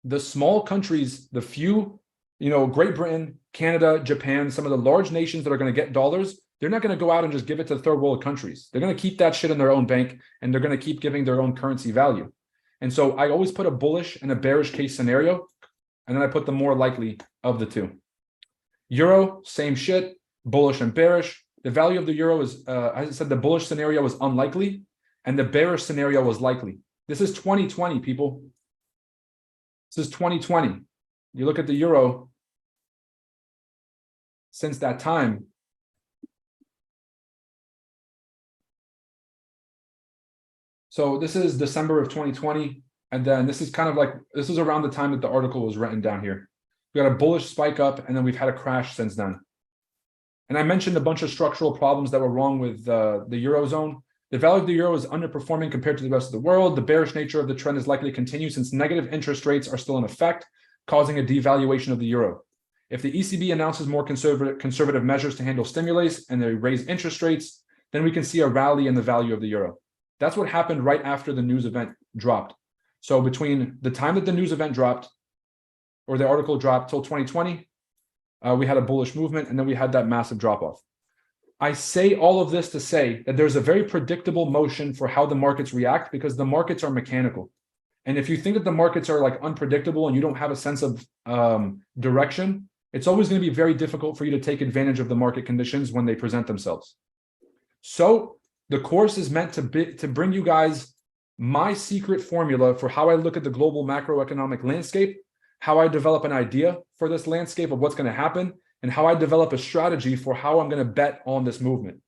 The small countries, the few, Great Britain, Canada, Japan, some of the large nations that are going to get dollars, they're not going to go out and just give it to third world countries. They're going to keep that shit in their own bank, and they're going to keep giving their own currency value. And so I always put a bullish and a bearish case scenario, and then I put the more likely of the two. Euro, same shit, bullish and bearish. The value of the euro is, as I said, the bullish scenario was unlikely, and the bearish scenario was likely. This is 2020, people. This is 2020. You look at the euro since that time. So this is December of 2020. And then this is kind of like, this is around the time that the article was written down here. We got a bullish spike up, and then we've had a crash since then. And I mentioned a bunch of structural problems that were wrong with the Eurozone. The value of the euro is underperforming compared to the rest of the world. The bearish nature of the trend is likely to continue since negative interest rates are still in effect, causing a devaluation of the euro. If the ECB announces more conservative measures to handle stimulus and they raise interest rates, then we can see a rally in the value of the euro. That's what happened right after the news event dropped. So between the time that the news event dropped, or the article dropped, till 2020, we had a bullish movement, and then we had that massive drop-off. I say all of this to say that there's a very predictable motion for how the markets react, because the markets are mechanical. And if you think that the markets are like unpredictable and you don't have a sense of direction, it's always going to be very difficult for you to take advantage of the market conditions when they present themselves. So the course is meant to bring you guys my secret formula for how I look at the global macroeconomic landscape, how I develop an idea for this landscape of what's going to happen, and how I develop a strategy for how I'm going to bet on this movement.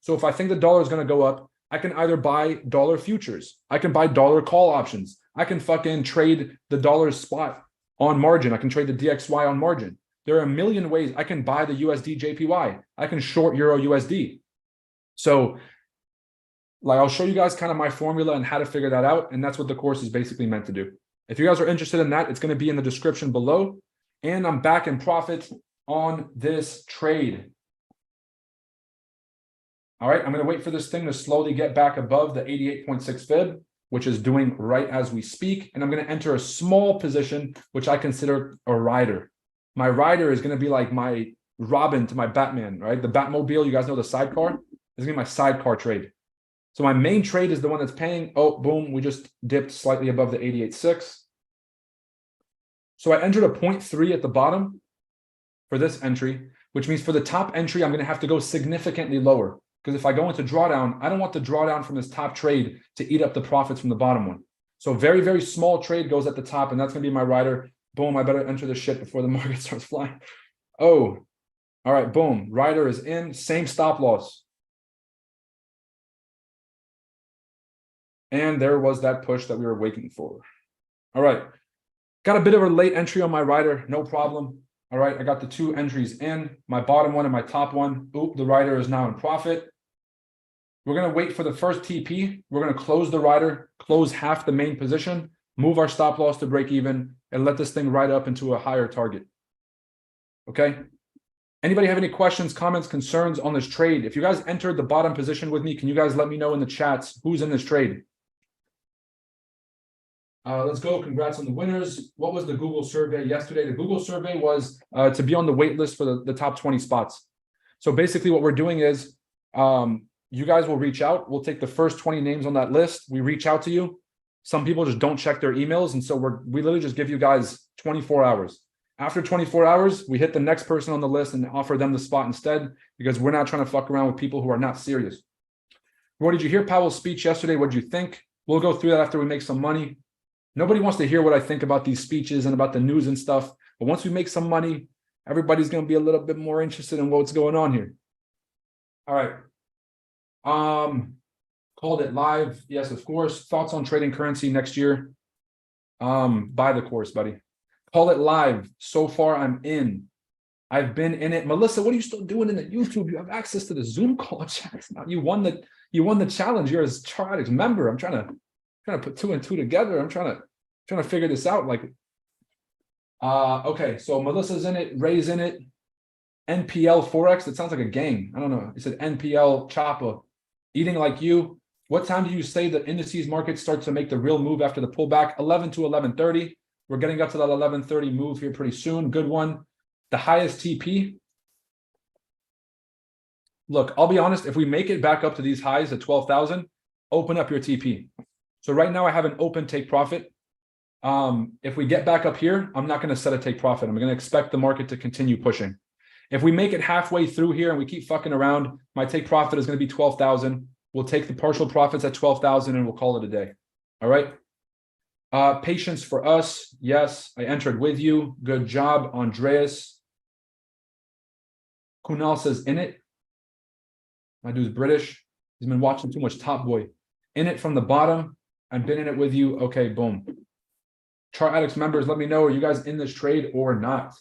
So if I think the dollar is going to go up, I can either buy dollar futures, I can buy dollar call options, I can fucking trade the dollar spot on margin, I can trade the DXY on margin. There are a million ways. I can buy the USD JPY, I can short Euro USD. So like, I'll show you guys kind of my formula and how to figure that out. And that's what the course is basically meant to do. If you guys are interested in that, it's going to be in the description below. And I'm back in profit on this trade. All right, I'm going to wait for this thing to slowly get back above the 88.6 fib, which is doing right as we speak. And I'm going to enter a small position, which I consider a rider. My rider is going to be like my Robin to my Batman, right? The Batmobile, you guys know the sidecar? This is going to be my sidecar trade. So my main trade is the one that's paying. Oh, boom, we just dipped slightly above the 88.6. So I entered a 0.3 at the bottom for this entry, which means for the top entry, I'm going to have to go significantly lower. Because if I go into drawdown, I don't want the drawdown from this top trade to eat up the profits from the bottom one. So very, very small trade goes at the top, and that's going to be my rider. Boom, I better enter this shit before the market starts flying. Oh, all right, boom, rider is in, same stop loss. And there was that push that we were waiting for. All right. Got a bit of a late entry on my rider. No problem. All right. I got the two entries in, my bottom one and my top one. Oop, the rider is now in profit. We're going to wait for the first TP. We're going to close the rider, close half the main position, move our stop loss to break even, and let this thing ride up into a higher target. Okay. Anybody have any questions, comments, concerns on this trade? If you guys entered the bottom position with me, can you guys let me know in the chats who's in this trade? Let's go. Congrats on the winners. What was the Google survey yesterday? The Google survey was to be on the wait list for the top 20 spots. So basically what we're doing is you guys will reach out. We'll take the first 20 names on that list. We reach out to you. Some people just don't check their emails. And so we literally just give you guys 24 hours. After 24 hours, we hit the next person on the list and offer them the spot instead, because we're not trying to fuck around with people who are not serious. Roy, did you hear Powell's speech yesterday? What did you think? We'll go through that after we make some money. Nobody wants to hear what I think about these speeches and about the news and stuff. But once we make some money, everybody's going to be a little bit more interested in what's going on here. All right. Called it live. Yes, of course. Thoughts on trading currency next year? Buy the course, buddy. Call it live. So far, I'm in. I've been in it. Melissa, what are you still doing in the YouTube? You have access to the Zoom call chat now. You won the challenge. You're a Chart Addicts member. I'm trying to put 2 and 2 together. I'm trying to figure this out. Like, okay, so Melissa's in it, Ray's in it, NPL Forex. It sounds like a gang. I don't know. It said NPL Choppa, eating like you. What time do you say the indices market starts to make the real move after the pullback? 11 to 11:30. We're getting up to that 11:30 move here pretty soon. Good one. The highest TP. Look, I'll be honest. If we make it back up to these highs at 12,000, open up your TP. So right now I have an open take profit. If we get back up here, I'm not going to set a take profit. I'm going to expect the market to continue pushing. If we make it halfway through here and we keep fucking around, my take profit is going to be 12,000. We'll take the partial profits at 12,000 and we'll call it a day. All right. Patience for us. Yes, I entered with you. Good job, Andreas. Kunal says in it. My dude's British. He's been watching too much Top Boy. In it from the bottom. I've been in it with you. Okay, boom. Chart Addicts members, let me know, are you guys in this trade or not?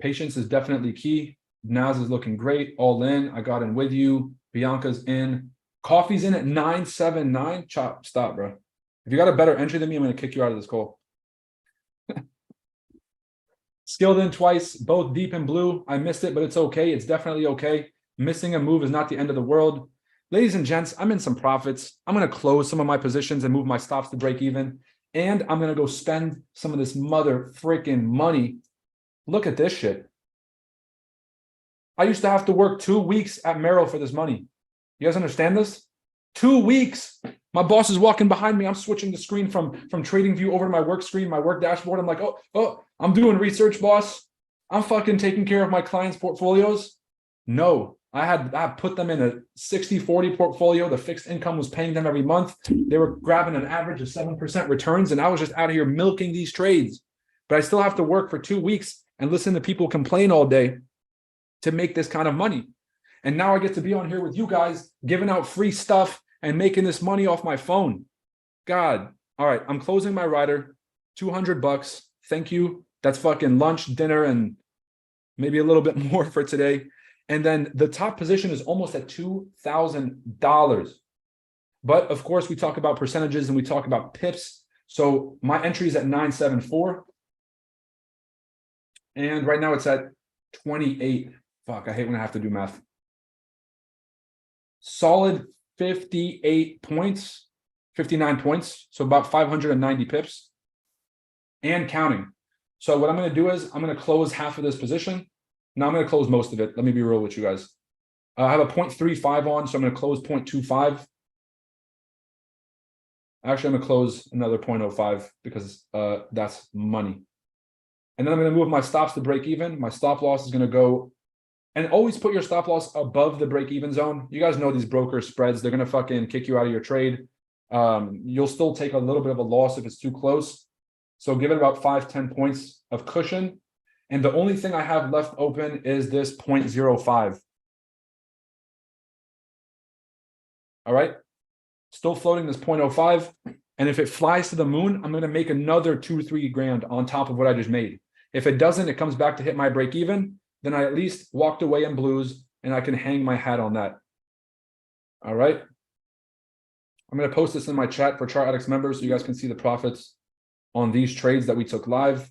Patience is definitely key. Naz is looking great. All in. I got in with you. Bianca's in. Coffee's in at 979. Chop, stop, bro. If you got a better entry than me, I'm going to kick you out of this call. Skilled in twice, both deep and blue. I missed it, but it's okay. It's definitely okay. Missing a move is not the end of the world. Ladies and gents, I'm in some profits. I'm going to close some of my positions and move my stops to break even. And I'm going to go spend some of this mother freaking money. Look at this shit. I used to have to work 2 weeks at Merrill for this money. You guys understand this? 2 weeks. My boss is walking behind me. I'm switching the screen from TradingView over to my work screen, my work dashboard. I'm like, oh, I'm doing research, boss. I'm fucking taking care of my clients' portfolios. No, I put them in a 60-40 portfolio. The fixed income was paying them every month. They were grabbing an average of 7% returns, and I was just out of here milking these trades. But I still have to work for 2 weeks and listen to people complain all day to make this kind of money. And now I get to be on here with you guys, giving out free stuff and making this money off my phone. God. All right, I'm closing my rider. $200. Thank you. That's fucking lunch, dinner, and maybe a little bit more for today. And then the top position is almost at $2,000. But of course, we talk about percentages and we talk about pips. So my entry is at 974. And right now it's at 28. Fuck, I hate when I have to do math. Solid 58 points, 59 points. So about 590 pips and counting. So what I'm going to do is I'm going to close half of this position. Now I'm going to close most of it. Let me be real with you guys. I have a 0.35 on, so I'm going to close 0.25. Actually, I'm going to close another 0.05 because that's money. And then I'm going to move my stops to break even. My stop loss is going to go, and always put your stop loss above the break even zone. You guys know these broker spreads. They're going to fucking kick you out of your trade. You'll still take a little bit of a loss if it's too close. So give it about 5-10 points of cushion. And the only thing I have left open is this 0.05. All right. Still floating this 0.05. And if it flies to the moon, I'm going to make another 2-3 grand on top of what I just made. If it doesn't, it comes back to hit my break even. Then I at least walked away in blues and I can hang my hat on that. All right. I'm going to post this in my chat for Chart Addicts members so you guys can see the profits on these trades that we took live.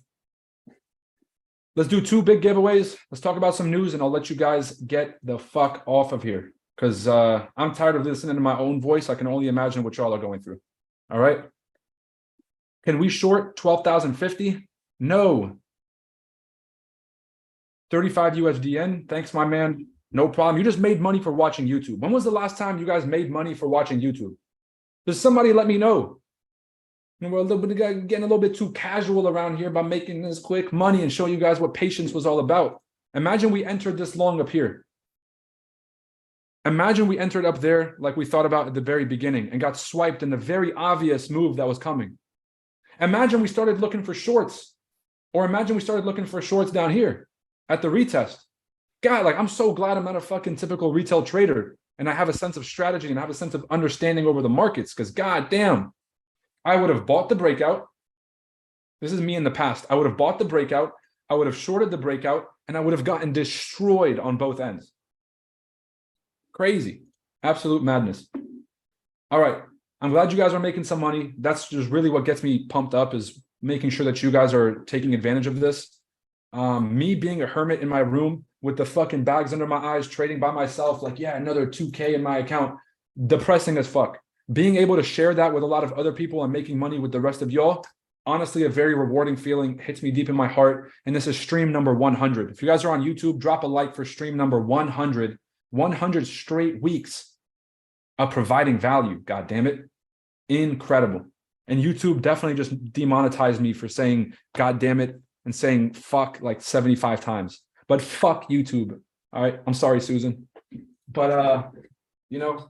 Let's do 2 big giveaways. Let's talk about some news, and I'll let you guys get the fuck off of here because I'm tired of listening to my own voice. I can only imagine what y'all are going through. All right. Can we short 12,050? No. 35 USDN. Thanks, my man. No problem. You just made money for watching YouTube. When was the last time you guys made money for watching YouTube? Does somebody let me know? And we're getting a little bit too casual around here by making this quick money and showing you guys what patience was all about. Imagine we entered this long up here. Imagine we entered up there like we thought about at the very beginning and got swiped in the very obvious move that was coming. Imagine we started looking for shorts, or imagine we started looking for shorts down here at the retest. God, like, I'm so glad I'm not a fucking typical retail trader and I have a sense of strategy and I have a sense of understanding over the markets, because god damn, I would have bought the breakout. This is me in the past. I would have bought the breakout, I would have shorted the breakout, and I would have gotten destroyed on both ends. Crazy. Absolute madness. All right. I'm glad you guys are making some money. That's just really what gets me pumped up, is making sure that you guys are taking advantage of this. Me being a hermit in my room with the fucking bags under my eyes, trading by myself, like, yeah, another 2K in my account, depressing as fuck. Being able to share that with a lot of other people and making money with the rest of y'all, honestly, a very rewarding feeling, hits me deep in my heart. And this is stream number 100. If you guys are on YouTube, drop a like for stream number 100. 100 straight weeks of providing value. God damn it. Incredible. And YouTube definitely just demonetized me for saying God damn it and saying fuck like 75 times. But fuck YouTube. All right. I'm sorry, Susan. But you know,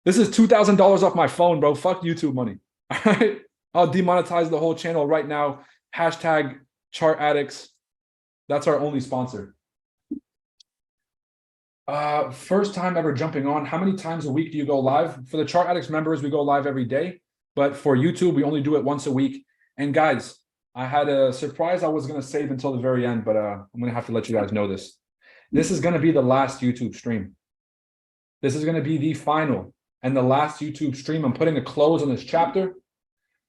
this is $2,000 off my phone, bro. Fuck YouTube money. All right. I'll demonetize the whole channel right now. Hashtag Chart Addicts. That's our only sponsor. First time ever jumping on. How many times a week do you go live? For the Chart Addicts members, we go live every day. But for YouTube, we only do it once a week. And guys, I had a surprise I was going to save until the very end, but I'm going to have to let you guys know this. This is going to be the last YouTube stream. This is going to be the final and the last YouTube stream. I'm putting a close on this chapter.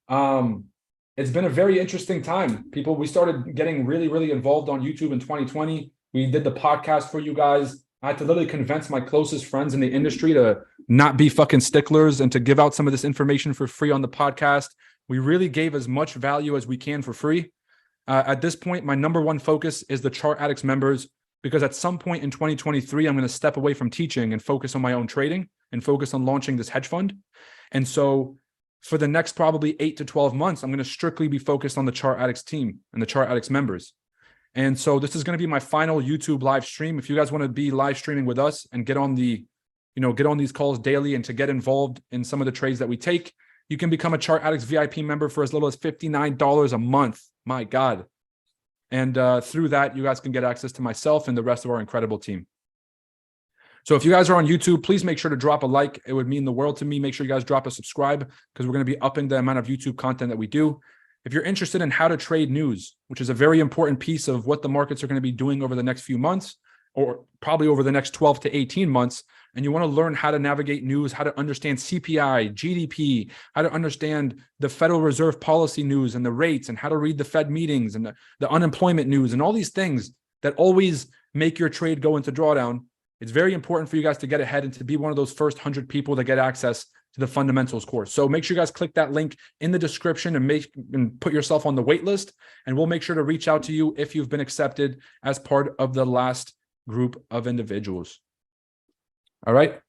It's been a very interesting time. People, we started getting really, really involved on YouTube in 2020. We did the podcast for you guys. I had to literally convince my closest friends in the industry to not be fucking sticklers and to give out some of this information for free on the podcast. We really gave as much value as we can for free. At this point, my number one focus is the Chart Addicts members, because at some point in 2023, I'm going to step away from teaching and focus on my own trading and focus on launching this hedge fund. And so for the next probably 8 to 12 months, I'm going to strictly be focused on the Chart Addicts team and the Chart Addicts members. And so this is going to be my final YouTube live stream. If you guys want to be live streaming with us and get on the, get on these calls daily and to get involved in some of the trades that we take, you can become a Chart Addicts VIP member for as little as $59 a month. My God. And through that, you guys can get access to myself and the rest of our incredible team. So if you guys are on YouTube, please make sure to drop a like. It would mean the world to me. Make sure you guys drop a subscribe, because we're going to be upping the amount of YouTube content that we do. If you're interested in how to trade news, which is a very important piece of what the markets are going to be doing over the next few months, or probably over the next 12 to 18 months, and you want to learn how to navigate news, how to understand CPI, GDP, how to understand the Federal Reserve policy news and the rates, and how to read the Fed meetings and the unemployment news and all these things that always make your trade go into drawdown, it's very important for you guys to get ahead and to be one of those first 100 people that get access to the fundamentals course. So make sure you guys click that link in the description and put yourself on the wait list, and we'll make sure to reach out to you if you've been accepted as part of the last group of individuals. All right.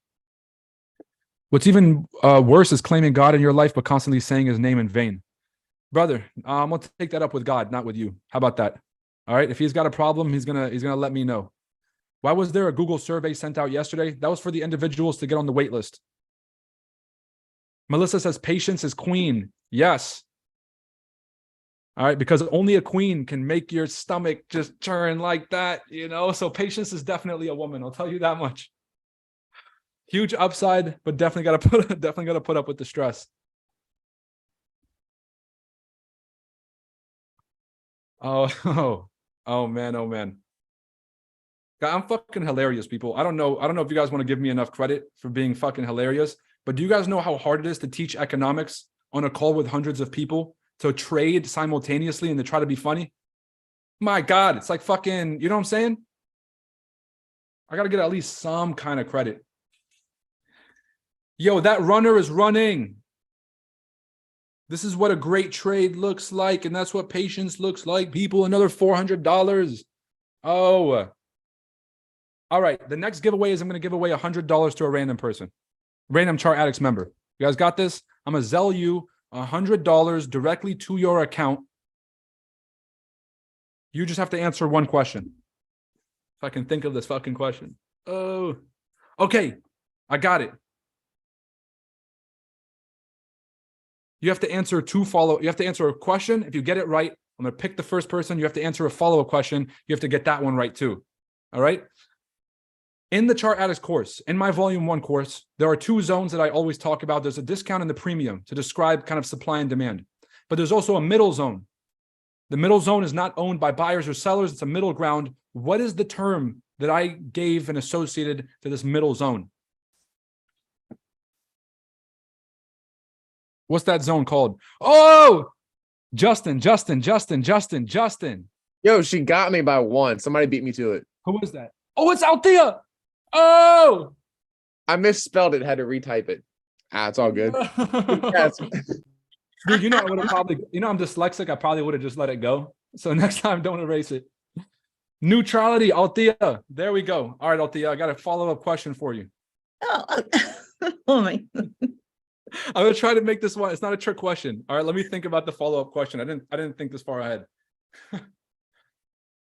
What's even worse is claiming God in your life, but constantly saying his name in vain. Brother, I'm going to take that up with God, not with you. How about that? All right. If he's got a problem, he's going to let me know. Why was there a Google survey sent out yesterday? That was for the individuals to get on the wait list. Melissa says patience is queen. Yes. All right, because only a queen can make your stomach just turn like that, So patience is definitely a woman. I'll tell you that much. Huge upside, but definitely got to put up with the stress. Oh man, oh man. God, I'm fucking hilarious, people. I don't know if you guys want to give me enough credit for being fucking hilarious, but do you guys know how hard it is to teach economics on a call with hundreds of people to trade simultaneously and to try to be funny? My God, it's like fucking, you know what I'm saying? I got to get at least some kind of credit. Yo, that runner is running. This is what a great trade looks like, and that's what patience looks like. People, another $400. Oh. All right, the next giveaway is I'm going to give away $100 to a random person. Random Chart Addicts member. You guys got this? I'm going to Zelle you $100 directly to your account. You just have to answer one question. If I can think of this fucking question. Oh, okay. I got it. You have to answer you have to answer a question. If you get it right, I'm going to pick the first person. You have to answer a follow-up question. You have to get that one right too. All right. In the Chart Addicts course, in my volume 1 course, there are 2 zones that I always talk about. There's a discount and the premium to describe kind of supply and demand, but there's also a middle zone. The middle zone is not owned by buyers or sellers. It's a middle ground. What is the term that I gave and associated to this middle zone? What's that zone called? Oh, Justin. Yo, she got me by 1. Somebody beat me to it. Who is that? Oh, it's Althea. Oh, I misspelled it, had to retype it. It's all good. Yes. dude, you know I would have probably, I'm dyslexic. I probably would have just let it go. So next time, don't erase it. Neutrality, Althea. There we go. All right, Althea, I got a follow-up question for you. Oh, oh my. I'm gonna try to make this one. It's not a trick question. All right, let me think about the follow-up question. I didn't think this far ahead.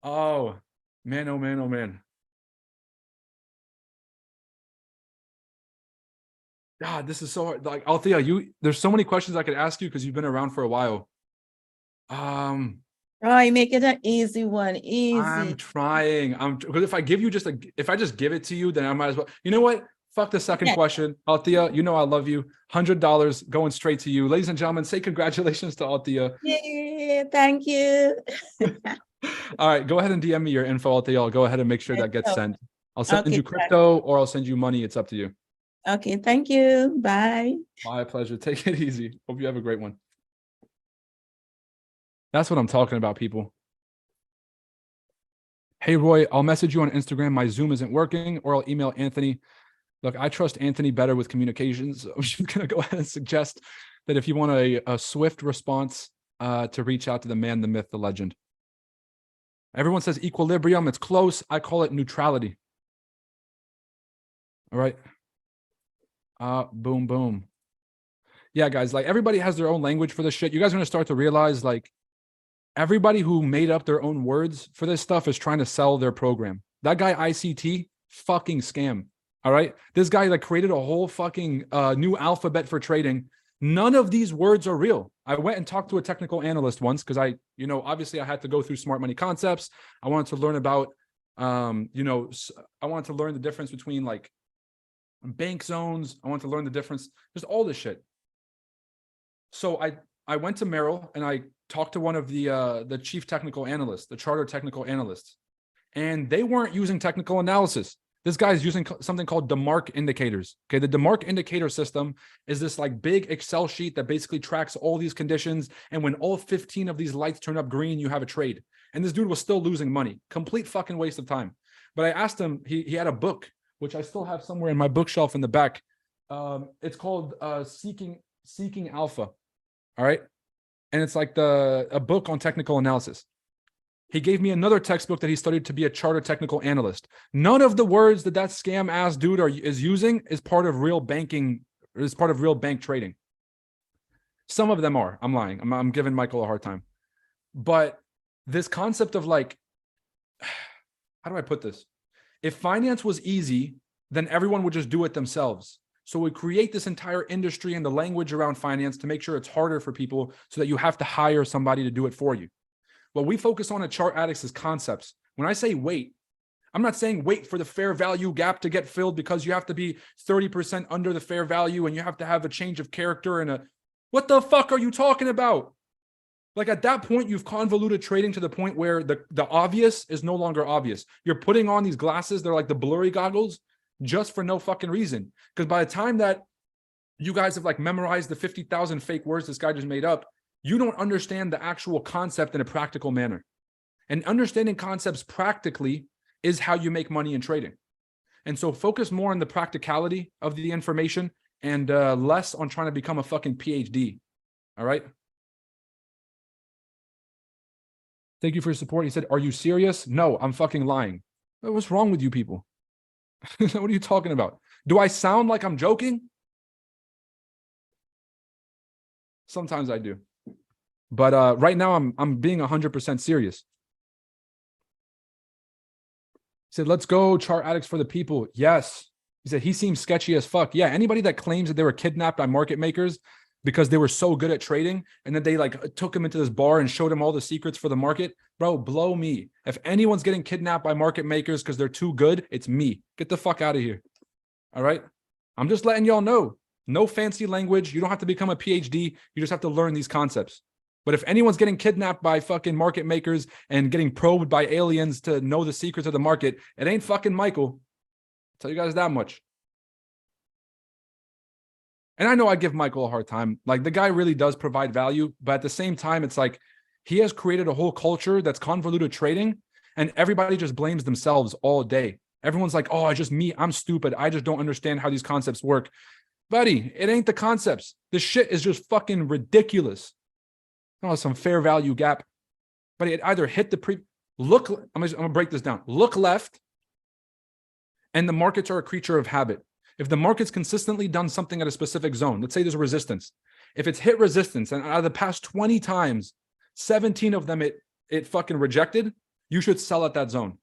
Oh man, oh man, oh man. God, this is so hard. Like Althea, there's so many questions I could ask you because you've been around for a while. Right, make it an easy one. Easy. I'm trying. Because if I give you if I just give it to you, then I might as well. You know what? Fuck the second question. Althea, you know I love you. $100 going straight to you. Ladies and gentlemen, say congratulations to Althea. Yeah, thank you. All right, go ahead and DM me your info, Althea. I'll go ahead and make sure that gets sent. I'll send Okay, you crypto or I'll send you money. It's up to you. Okay, thank you. Bye. My pleasure. Take it easy. Hope you have a great one. That's what I'm talking about, people. Hey, Roy, I'll message you on Instagram. My Zoom isn't working, or I'll email Anthony. Look, I trust Anthony better with communications. So I'm just going to go ahead and suggest that if you want a swift response, to reach out to the man, the myth, the legend. Everyone says equilibrium. It's close. I call it neutrality. All right. Boom, boom. Yeah, guys, like everybody has their own language for this shit. You guys are going to start to realize like everybody who made up their own words for this stuff is trying to sell their program. That guy ICT, fucking scam. All right. This guy like created a whole fucking new alphabet for trading. None of these words are real. I went and talked to a technical analyst once because obviously I had to go through smart money concepts. I wanted to learn about, I wanted to learn the difference between like bank zones. I wanted to learn the difference, just all this shit. So I went to Merrill and I talked to one of the chief technical analysts, the charter technical analysts, and they weren't using technical analysis. This guy's using something called DeMark indicators. Okay, the DeMark indicator system is this like big Excel sheet that basically tracks all these conditions. And when all 15 of these lights turn up green, you have a trade. And this dude was still losing money. Complete fucking waste of time. But I asked him, he had a book, which I still have somewhere in my bookshelf in the back. It's called Seeking Alpha. All right. And it's like a book on technical analysis. He gave me another textbook that he studied to be a charter technical analyst. None of the words that scam ass dude is using is part of real banking, or is part of real bank trading. Some of them are. I'm lying. I'm giving Michael a hard time. But this concept of like, how do I put this? If finance was easy, then everyone would just do it themselves. So we create this entire industry and the language around finance to make sure it's harder for people so that you have to hire somebody to do it for you. What we focus on at Chart Addicts is concepts. When I say wait, I'm not saying wait for the fair value gap to get filled because you have to be 30% under the fair value and you have to have a change of character and what the fuck are you talking about? Like at that point, you've convoluted trading to the point where the obvious is no longer obvious. You're putting on these glasses. They're like the blurry goggles just for no fucking reason. Because by the time that You guys have like memorized the 50,000 fake words this guy just made up. You don't understand the actual concept in a practical manner. And understanding concepts practically is how you make money in trading. And so focus more on the practicality of the information and less on trying to become a fucking PhD. All right. Thank you for your support. He said, are you serious? No, I'm fucking lying. What's wrong with you people? What are you talking about? Do I sound like I'm joking? Sometimes I do. But right now I'm being 100% serious. He said, let's go, Chart Addicts for the people. Yes. He said, he seems sketchy as fuck. Yeah, anybody that claims that they were kidnapped by market makers because they were so good at trading and then they like took him into this bar and showed him all the secrets for the market, bro, blow me. If anyone's getting kidnapped by market makers because they're too good, it's me. Get the fuck out of here. All right? I'm just letting y'all know. No fancy language. You don't have to become a PhD. You just have to learn these concepts. But if anyone's getting kidnapped by fucking market makers and getting probed by aliens to know the secrets of the market, it ain't fucking Michael. I'll tell you guys that much. And I know I give Michael a hard time. Like, the guy really does provide value, but at the same time, it's like he has created a whole culture that's convoluted trading, and everybody just blames themselves all day. Everyone's like, oh, it's just me. I'm stupid. I just don't understand how these concepts work. Buddy, it ain't the concepts. This shit is just fucking ridiculous. Oh, some fair value gap. But it either hit the look, I'm gonna break this down. Look left, and the markets are a creature of habit. If the market's consistently done something at a specific zone, let's say there's a resistance. If it's hit resistance, and out of the past 20 times, 17 of them it fucking rejected, you should sell at that zone.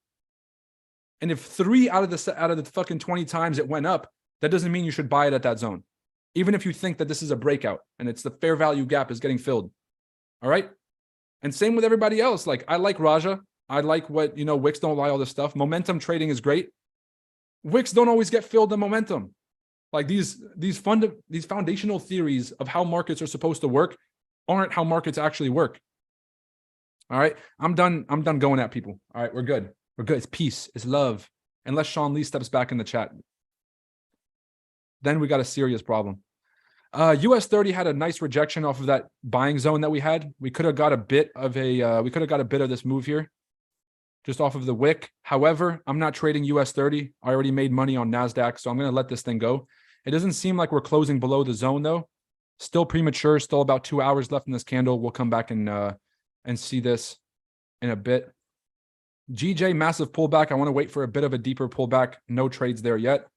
And if 3 out of the fucking 20 times it went up, that doesn't mean you should buy it at that zone. Even if you think that this is a breakout and it's the fair value gap is getting filled. All right. And same with everybody else. Like, I like Raja. I like what, wicks don't lie, all this stuff. Momentum trading is great. Wicks don't always get filled in momentum. Like these foundational theories of how markets are supposed to work aren't how markets actually work. All right. I'm done going at people. All right. We're good. We're good. It's peace. It's love. Unless Sean Lee steps back in the chat. Then we got a serious problem. US 30 had a nice rejection off of that buying zone that we had. We could have got a bit of this move here, just off of the wick. However, I'm not trading US 30. I already made money on NASDAQ, so I'm going to let this thing go. It doesn't seem like we're closing below the zone though. Still premature. Still about 2 hours left in this candle. We'll come back and see this in a bit. GJ, massive pullback. I want to wait for a bit of a deeper pullback. No trades there yet.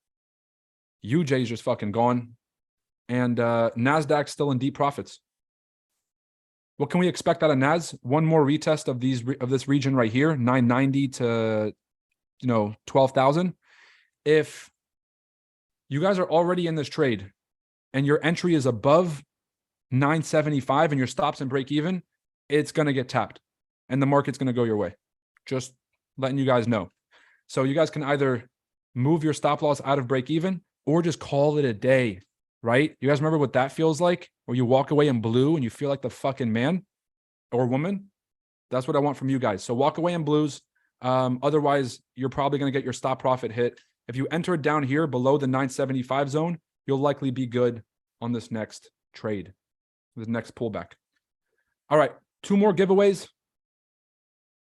UJ is just fucking gone. And NASDAQ still in deep profits. What can we expect out of NAS? One more retest of this region right here, 990 to 12,000. If you guys are already in this trade and your entry is above 975 and your stops and break even, it's going to get tapped and the market's going to go your way. Just letting you guys know. So you guys can either move your stop loss out of break even or just call it a day. Right? You guys remember what that feels like? Where you walk away in blue and you feel like the fucking man or woman? That's what I want from you guys. So walk away in blues. Otherwise, you're probably going to get your stop profit hit. If you enter it down here below the 975 zone, you'll likely be good on this next trade, this next pullback. All right. 2 more giveaways.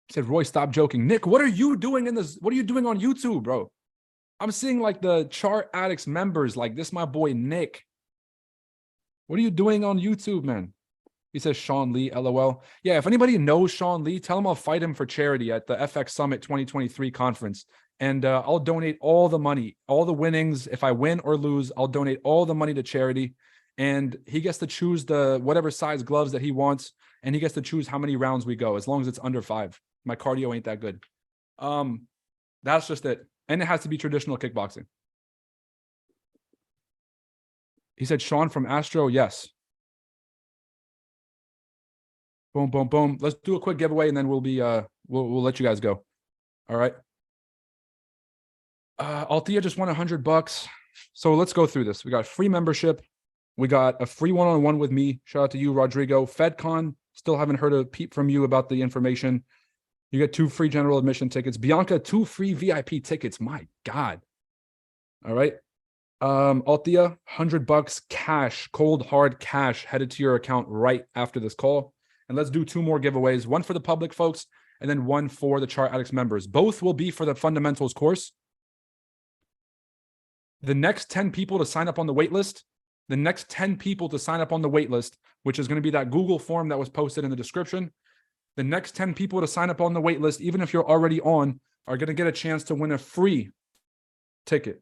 He said, Roy, stop joking. Nick, what are you doing in this? What are you doing on YouTube, bro? I'm seeing like the Chart Addicts members, like this, my boy, Nick. What are you doing on YouTube, man? He says, Sean Lee, LOL. Yeah, if anybody knows Sean Lee, tell him I'll fight him for charity at the FX Summit 2023 conference. And I'll donate all the money, all the winnings. If I win or lose, I'll donate all the money to charity. And he gets to choose the whatever size gloves that he wants. And he gets to choose how many rounds we go, as long as it's under 5. My cardio ain't that good. That's just it. And it has to be traditional kickboxing. He said, Sean from Astro, yes. Boom, boom, boom. Let's do a quick giveaway and then we'll be we'll let you guys go. All right. Althea just won $100. So let's go through this. We got free membership. We got a free one-on-one with me. Shout out to you, Rodrigo. FedCon, still haven't heard a peep from you about the information. You get 2 free general admission tickets. Bianca, 2 free VIP tickets. My God. All right. Althea, $100 cash, cold hard cash headed to your account right after this call. And let's do 2 more giveaways, one for the public folks, and then one for the Chart Addicts members. Both will be for the fundamentals course. The next 10 people to sign up on the wait list, which is going to be that Google form that was posted in the description. The next 10 people to sign up on the wait list, even if you're already on, are going to get a chance to win a free ticket.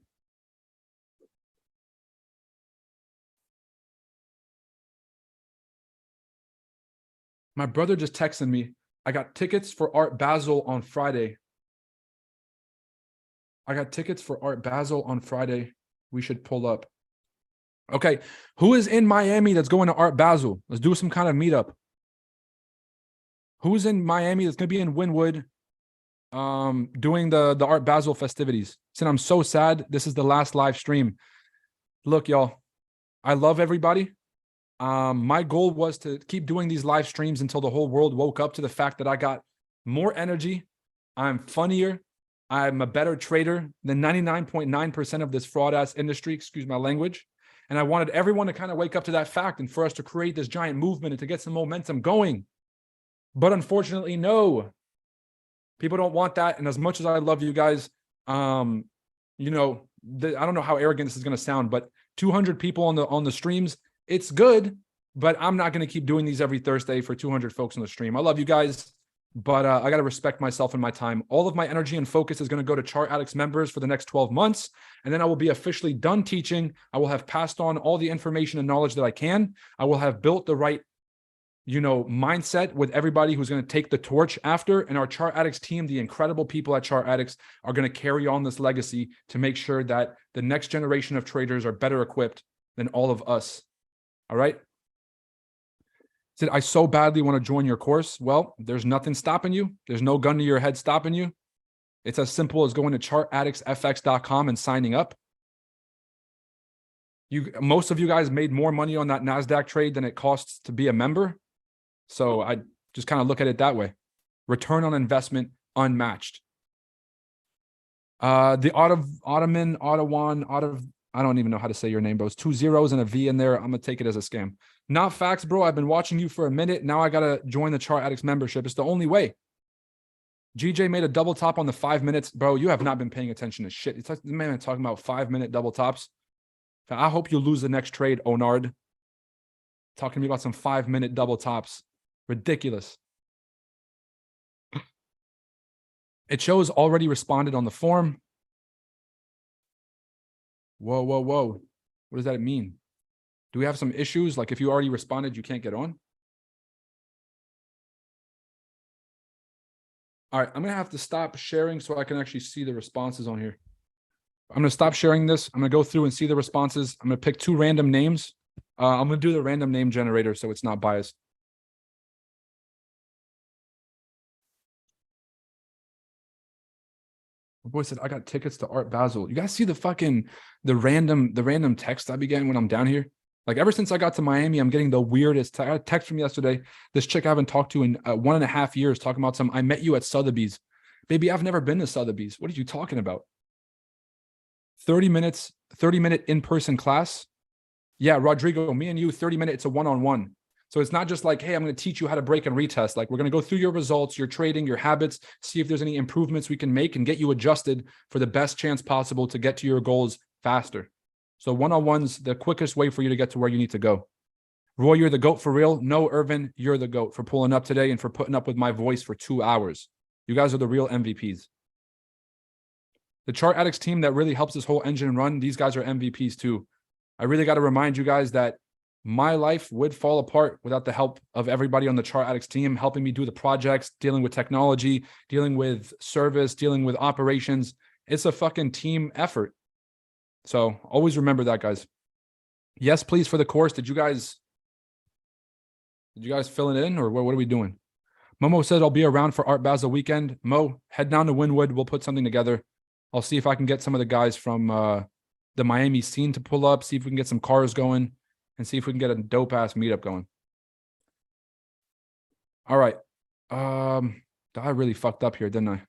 My brother just texted me, I got tickets for Art Basel on Friday. We should pull up. Okay, who is in Miami that's going to Art Basel? Let's do some kind of meetup. Who's in Miami that's going to be in Wynwood doing the Art Basel festivities? Said, I'm so sad. This is the last live stream. Look, y'all, I love everybody. My goal was to keep doing these live streams until the whole world woke up to the fact that I got more energy. I'm funnier. I'm a better trader than 99.9% of this fraud ass industry, excuse my language. And I wanted everyone to kind of wake up to that fact and for us to create this giant movement and to get some momentum going. But unfortunately, no, people don't want that. And as much as I love you guys, I don't know how arrogant this is going to sound, but 200 people on the streams, it's good, but I'm not going to keep doing these every Thursday for 200 folks on the stream. I love you guys, but I got to respect myself and my time. All of my energy and focus is going to go to Chart Addicts members for the next 12 months. And then I will be officially done teaching. I will have passed on all the information and knowledge that I can. I will have built the right, mindset with everybody who's going to take the torch after. And our Chart Addicts team, the incredible people at Chart Addicts, are going to carry on this legacy to make sure that the next generation of traders are better equipped than all of us. All right. Said, I so badly want to join your course. Well, there's nothing stopping you. There's no gun to your head stopping you. It's as simple as going to chartaddictsfx.com and signing up. Most of you guys made more money on that NASDAQ trade than it costs to be a member. So I just kind of look at it that way. Return on investment unmatched. The Ottoman, I don't even know how to say your name, bro. It's 2 zeros and a V in there. I'm going to take it as a scam. Not facts, bro. I've been watching you for a minute. Now I got to join the Chart Addicts membership. It's the only way. GJ made a double top on the 5 minutes. Bro, you have not been paying attention to shit. It's like the man talking about 5-minute double tops. I hope you lose the next trade, Onard. Talking to me about some 5-minute double tops. Ridiculous. It shows already responded on the form. Whoa. What does that mean? Do we have some issues? Like if you already responded, you can't get on? All right, I'm going to have to stop sharing so I can actually see the responses on here. I'm going to stop sharing this. I'm going to go through and see the responses. I'm going to pick 2 random names. I'm going to do the random name generator so it's not biased. My boy said, I got tickets to Art Basel. You guys see the random text I be getting when I'm down here? Like ever since I got to Miami, I'm getting the weirdest. I got a text from yesterday. This chick I haven't talked to in 1.5 years talking about I met you at Sotheby's. Baby, I've never been to Sotheby's. What are you talking about? 30-minute in-person class. Yeah, Rodrigo, me and you, 30-minute, it's a one-on-one. So it's not just like, hey, I'm going to teach you how to break and retest. Like we're going to go through your results, your trading, your habits, see if there's any improvements we can make and get you adjusted for the best chance possible to get to your goals faster. So one-on-one's the quickest way for you to get to where you need to go. Roy, you're the GOAT for real. No, Irvin, you're the GOAT for pulling up today and for putting up with my voice for 2 hours. You guys are the real MVPs. The Chart Addicts team that really helps this whole engine run, these guys are MVPs too. I really got to remind you guys that my life would fall apart without the help of everybody on the Chart Addicts team, helping me do the projects, dealing with technology, dealing with service, dealing with operations. It's a fucking team effort. So always remember that, guys. Yes, please, for the course. Did you guys fill it in or what are we doing? Momo said I'll be around for Art Basel weekend. Mo, head down to Wynwood. We'll put something together. I'll see if I can get some of the guys from the Miami scene to pull up, see if we can get some cars going, and see if we can get a dope-ass meetup going. All right. I really fucked up here, didn't I?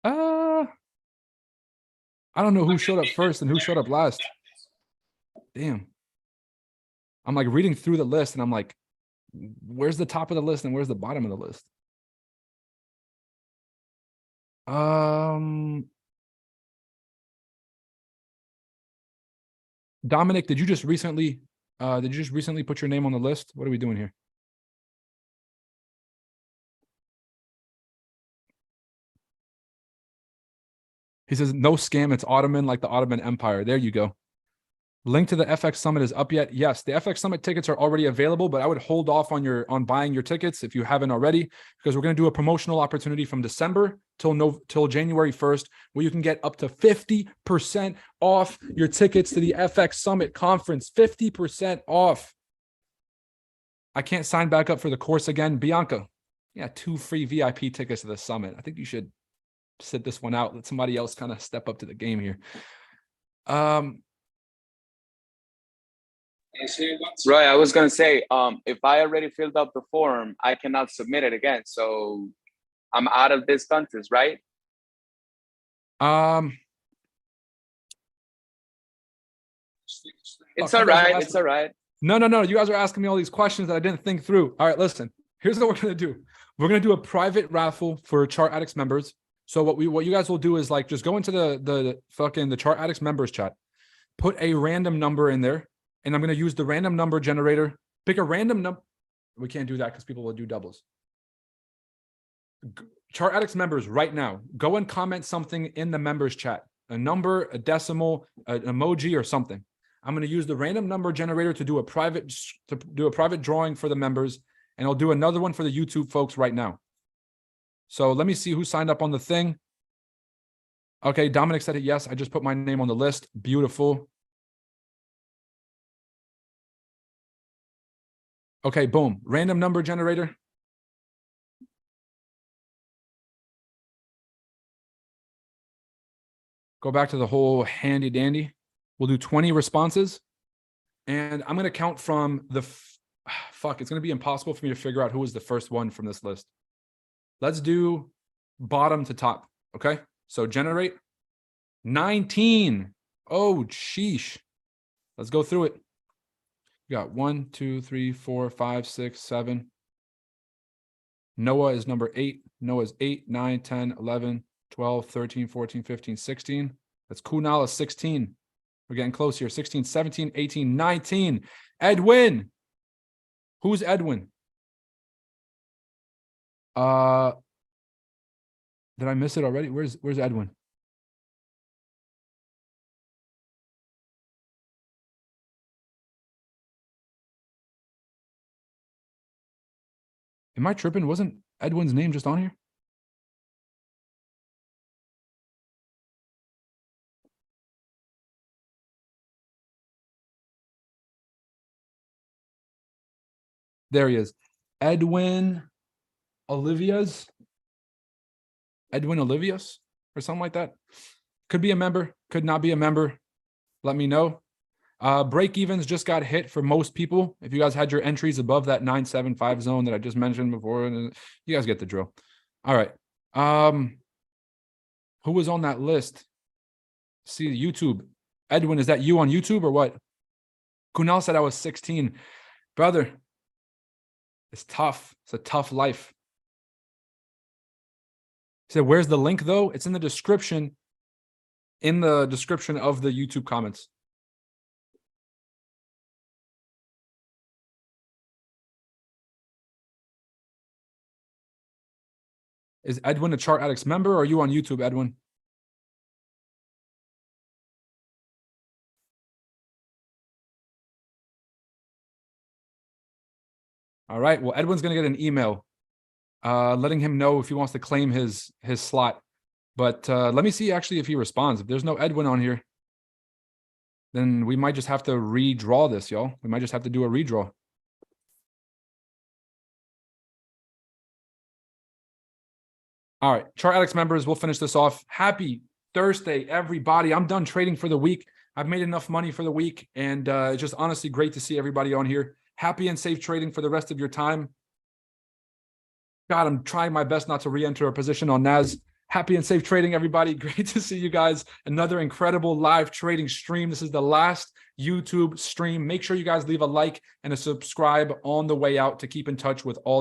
I don't know who showed up first and who showed up last. Damn. I'm like reading through the list and I'm like, where's the top of the list and where's the bottom of the list? Dominic, did you just recently put your name on the list? What are we doing here? He says, no scam, it's Ottoman like the Ottoman Empire. There you go. Link to the FX Summit is up yet? Yes, the FX Summit tickets are already available, but I would hold off on buying your tickets if you haven't already, because we're going to do a promotional opportunity from December till January 1st, where you can get up to 50% off your tickets to the FX Summit conference. 50% off. I can't sign back up for the course again. Bianca, yeah, 2 free VIP tickets to the summit. I think you should sit this one out. Let somebody else kind of step up to the game here. Right, I was gonna say, if I already filled out the form, I cannot submit it again. So I'm out of this contest, right? It's all right. It's all right. No. You guys are asking me all these questions that I didn't think through. All right, listen. Here's what we're gonna do. We're gonna do a private raffle for Chart Addicts members. So what you guys will do is like just go into the Chart Addicts members chat, put a random number in there, and I'm gonna use the random number generator. Pick a random number. We can't do that because people will do doubles. Chart Addicts members right now, go and comment something in the members chat. A number, a decimal, an emoji, or something. I'm going to use the random number generator to do a private drawing for the members, and I'll do another one for the YouTube folks right now. So let me see who signed up on the thing. Okay, Dominic said it. Yes, I just put my name on the list. Beautiful. Okay, boom. Random number generator. Go back to the whole handy dandy. We'll do 20 responses. And I'm going to count from the... Fuck, it's going to be impossible for me to figure out who was the first one from this list. Let's do bottom to top, okay? So generate 19. Oh, sheesh. Let's go through it. We got 1, 2, 3, 4, 5, 6, 7. Noah is number 8. Noah's 8, 9, 10, 11, 12, 13, 14, 15, 16. That's Kunal is 16. We're getting close here. 16, 17, 18, 19. Edwin. Who's Edwin? Did I miss it already? Where's Edwin? Am I tripping? Wasn't Edwin's name just on here? There he is. Edwin Olivias or something like that. Could be a member, could not be a member. Let me know. Break evens just got hit for most people. If you guys had your entries above that 975 zone that I just mentioned before, you guys get the drill. All right. Who was on that list? See YouTube. Edwin, is that you on YouTube or what? Kunal said I was 16. Brother, it's tough. It's a tough life. He said, where's the link though? It's in the description. In the description of the YouTube comments. Is Edwin a Chart Addicts member or are you on YouTube, Edwin? All right. Well, Edwin's going to get an email letting him know if he wants to claim his slot. But let me see actually if he responds. If there's no Edwin on here, then we might just have to redraw this, y'all. We might just have to do a redraw. All right, Chart Addicts members, we'll finish this off. Happy Thursday, everybody. I'm done trading for the week. I've made enough money for the week, and it's just honestly great to see everybody on here. Happy and safe trading for the rest of your time. God, I'm trying my best not to re-enter a position on NAS. Happy and safe trading, everybody. Great to see you guys. Another incredible live trading stream. This is the last YouTube stream. Make sure you guys leave a like and a subscribe on the way out to keep in touch with all